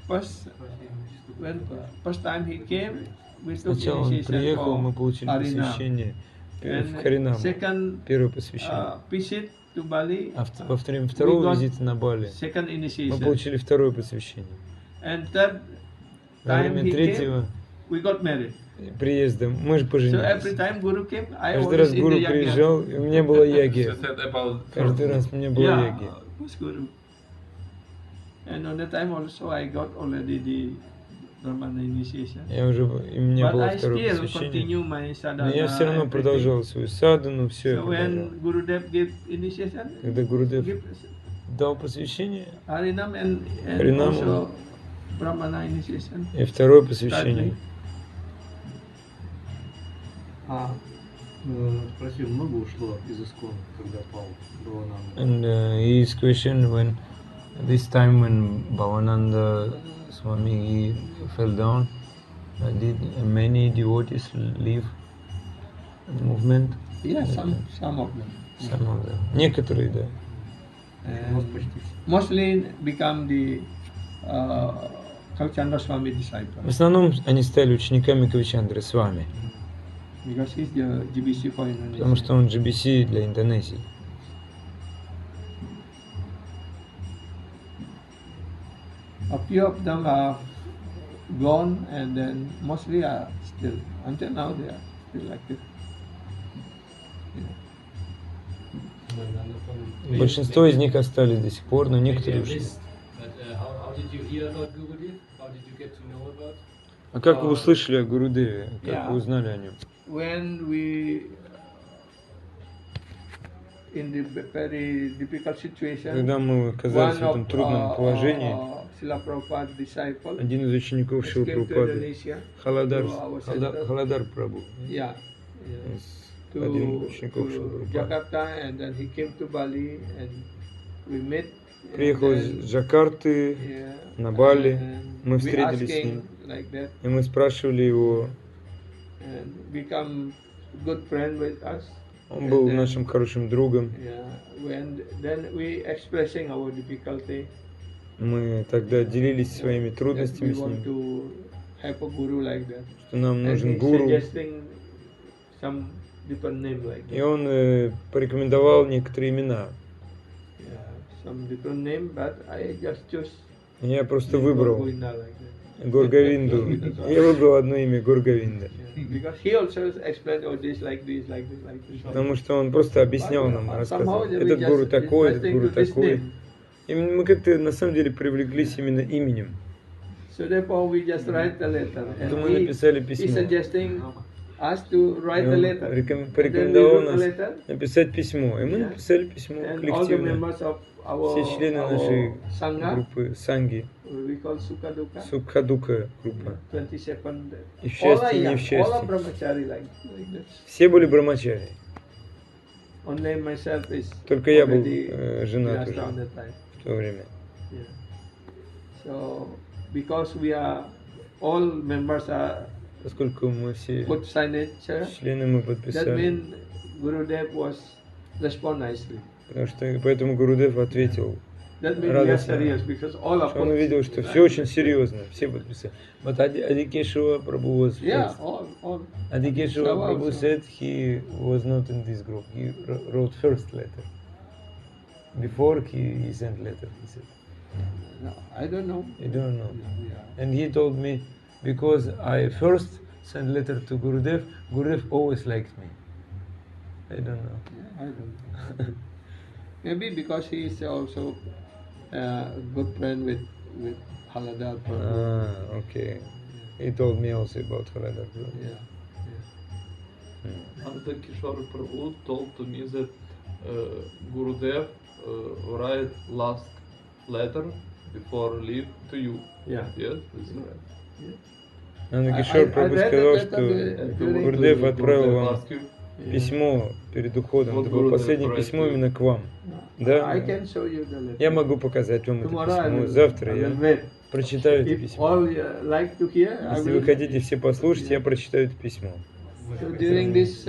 First time he came, we took Сначала он initiation приехал, мы for получили Harinam. посвящение в And Харинам, second первое посвящение. visit to Bali, А во время второго we got визита на Бали second мы initiation. получили второе посвящение. And third Во time время he третьего came, we got married. приезда мы же So every поженились. time Guru came, I Каждый always раз in Гуру the yagya. приезжал, и у меня была She яги. said about Каждый раз у меня была Yeah, яги. it was Guru. And on that time also I got already the Brahmana initiation. Я уже, и у меня But было I второе still посвящение. continue my Но sadhana. я все равно everything. продолжал свою садану, все я So продолжал. when Gurudev gave initiation, Когда Гурудев give дал посвящение, Harinam and Harinam. also Brahmana initiation. и второе посвящение. Спроси, много ушло из Искона, когда пал Бхавананда? And his question when this time when Bhavananda Swami he fell down, did many devotees leave the movement? Yeah, some of them. Some of them. Некоторые, да. And mostly become the Kalchandra Swami В disciple основном они стали учениками Кавичандры с вами, because he's the GBC for потому Indonesia. что он GBC для Индонезии. A few of them are gone, and then mostly are still until now they are still active. Большинство из них остались до сих пор, но некоторые ушли. How did you hear about Gurudev? How did you get to know about? А как вы услышали о Гурудеве? Как Yeah. вы узнали о нем? When we in the very difficult situation, Когда мы оказались в one этом of трудном положении, Srila Prabhupada's disciple один из учеников Шрила came to Прабхупады, Indonesia. Халадар, to our center. Халадар Прабhu, Yeah, один to, из учеников Шрила to Прабхупады, Jakarta, and then he came to Bali, and we met. and приехал then, из Джакарты yeah, на Бали, and мы we встретились с asking ним, like that, и мы спрашивали его, and become good friend with us. он был And then, нашим хорошим другом, Yeah, then we expressing our difficulty. мы тогда делились своими that трудностями we с want ним, to have a guru like that. что нам And нужен he гуру, suggesting some different name like и that. он порекомендовал некоторые имена. Yeah, some different name, but I just choose Я просто выбрал Govinda like that. Гургавинду. Я выбрал одно имя Гургавинда. Yeah, because he also explained all this like this, like this, like this. Потому что он просто объяснял нам, рассказывал. Этот гуру такой, этот гуру такой. И мы как-то на самом деле привлеклись именно именем. So therefore we just write the letter. То мы And написали he письмо. suggesting us to write И the он letter. And then we порекомендовал wrote the нас letter, написать письмо. И мы Yeah. написали письмо and all the коллективно. members of our, Все члены нашей our Sangha, группы Санги, we call Sukha Dukkha, Сукхадука группа. 27. И в All are счастье, и не young, в all are счастье. brahmachari like that. Все были брамачари. Only myself is Только я был already женат last on уже that time. в то время. Yeah. So because we are all members are Поскольку мы все put signature, члены мы that подписали. means Gurudev was respond nicely. Потому что поэтому Гурудев ответил, That means we are радостно, serious because all are что он put увидел, что все signature. очень серьезно, все подписали. But Adikeshava Prabhu was Yeah, first. all. Adikeshava Slava Prabhu also. said he was not in this group. He wrote first letter. Before he sent letter, he said. No, I don't know. I don't know. Yeah. And he told me, because I first sent letter to Gurudev, Gurudev always liked me. I don't know. Yeah, I don't know. Maybe because he is also a good friend with Haladar Prabhu. Ah, okay. He told me also about Haladar Prabhu. Yeah. Anta Kishore Prabhu told to me that Gurudev write last letter before leave to you. Yeah. Yes, this is right. Нандакишор Прабhu read сказал, that что during- Гурудев отправил вам Ask you. письмо перед уходом. Вот Это было Гурудев последнее отправил. письмо именно к вам. Да? I can show you the letter. Я могу показать вам это Tomorrow I письмо. will- Завтра I я will read. прочитаю это If письмо. all like to hear, I Если will вы хотите все послушать, я прочитаю это письмо. So during this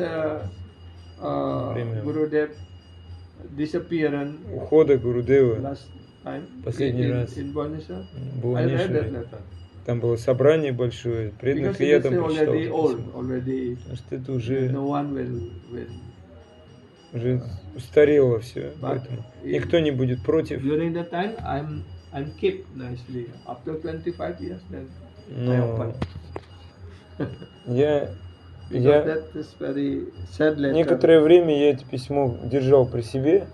Время. Gurudev disappearance Ухода Гурудева last time Последний раз. in Bhubaneswar, в I read that Бхуванешваре, letter. там было собрание большое, преданных, Because и я it is там прочитал already это old, письмо. already Потому что это уже no one will. уже устарело все, But поэтому никто не будет против. During that time, I'm kept nicely. After 25 years, then I Но open. я Because that is very sad letter. некоторое время я это письмо держал при себе,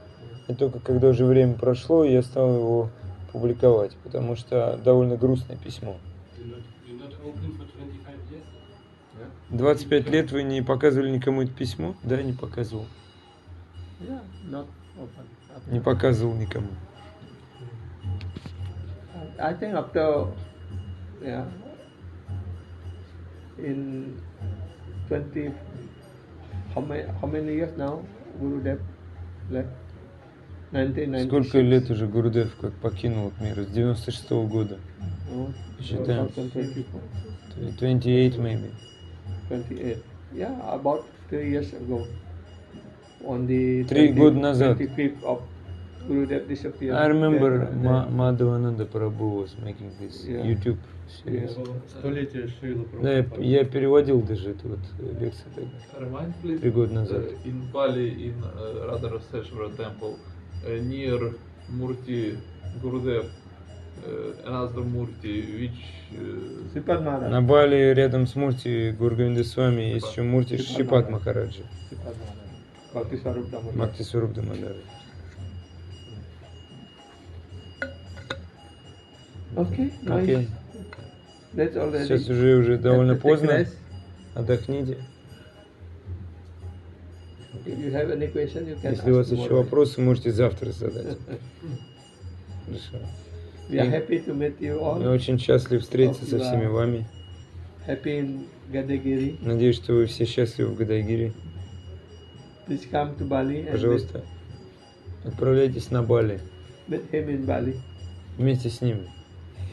и только когда уже время прошло, я стал его публиковать, потому что довольно грустное письмо. You're not open for 25 years? 25 лет вы не показывали никому это письмо? Да, не показывал. Yeah, not open. Не показывал никому. I think after, in 20, how many years now Gurudev left? 1996. Сколько лет уже Гурудев как покинул этот мир? С 96-го года. Oh, Считаем. 2024. 28 maybe. 28. Yeah, about 3 years ago. On the 3 года назад. 25th of Gurudev disappeared. I remember That- Madhavananda Prabhu was making this Yeah. YouTube series. Столетие Шрила Да, я переводил даже эту вот лекцию тогда, Remind please. 3 года назад. In Bali, in Radharaseshwara temple, near Murti Gurudev, another Murti, which Sripad Maharaj. На Бали рядом с Мурти Гургавинда Свами есть еще Мурти Шипат Махараджи, Sripad Maharaj. Bhakti Swarup Damodar. Бхакти Сваруб Дамодар. Okay, nice. Окей. That's already. Сейчас уже довольно Take поздно. rest. Отдохните. If you have any question, you can Если у вас ask еще tomorrow. вопросы, можете завтра задать. Хорошо. We are happy to meet you all. Я очень счастлив встретиться со всеми вами. Happy in Gadagiri. Надеюсь, что вы все счастливы в Гадагире. Please come to Bali and Пожалуйста, отправляйтесь на Бали meet him in Bali. вместе с ним.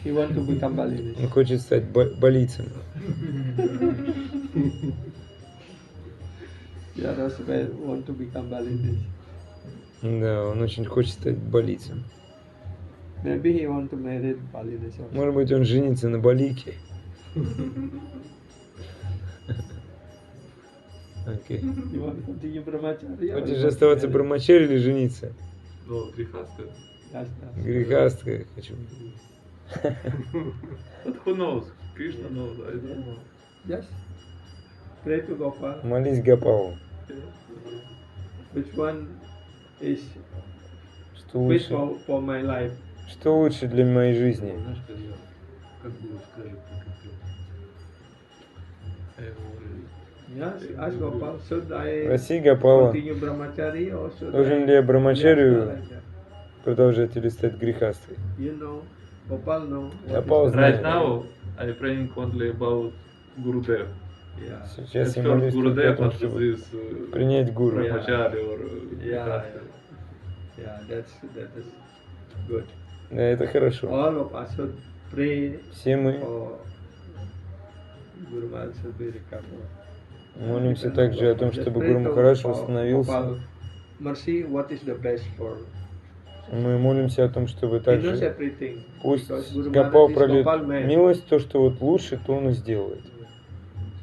He want to become Balinese. Он хочет стать балийцем. Yeah, that's why want to become Balinese. Да, он очень хочет стать балийцем. Maybe he want to marry Balinese also. Может быть, он женится на балийке. Окей. You want to continue brahmacharya? or Хочешь you want оставаться to marry? брамачари или жениться? no, Grihastha. That's Грехастка хочу. But who knows? Krishna knows, I don't know. Just pray to Gopal. Молись Гопалу. Which one is Что fit лучше? for my life? Что лучше для моей жизни? Знаешь, как было скажет, I have already. Yes, ask Gopal. Should I Проси Гопала, continue brahmachari or should должен I ли я be брамачарию Ashtaraja? продолжать или стать грехастой? You know, Gopal know. what Gopal is the знает. Right now, I praying only about Gurudev. Yeah. Сейчас At я молюсь first, только о Gurudev том, after чтобы this принять гуру. Yeah. brahmachari or Yeah, Grihastha. yeah, that is good. Да, это хорошо. All of us should pray Все мы for Guru Maharaj should be recovered. молимся также о том, Just чтобы pray Гуру to Махарадж Gopal, восстановился. Mercy, what is the best for? Мы молимся о том, чтобы He knows также everything. пусть Because Guru Гопал Maharaj is пролит Gopal man. милость, то, что вот лучше, то он и сделает.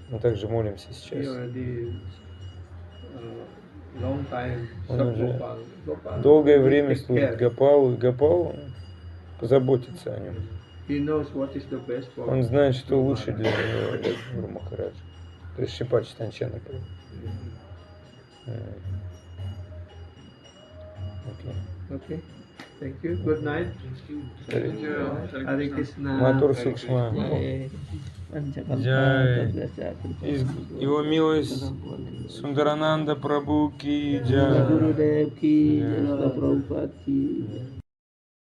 Мы также молимся He сейчас. already long time Он served уже Gopal. Gopal долгое will время take служит care. Гопалу, и Гопал позаботится о нем. He knows what is the best for. Он знает, что Guru лучше Maharaj. для него, для Гуру Махараджа. То есть Шипа Читанчана. Окей. Okay. Thank you. Good night. Thank you. Hare Krishna. Матур Сукшма. Джай. Его милость Сундарананда Прабhu ки джай. Gurudev ki, Prabhupada ki.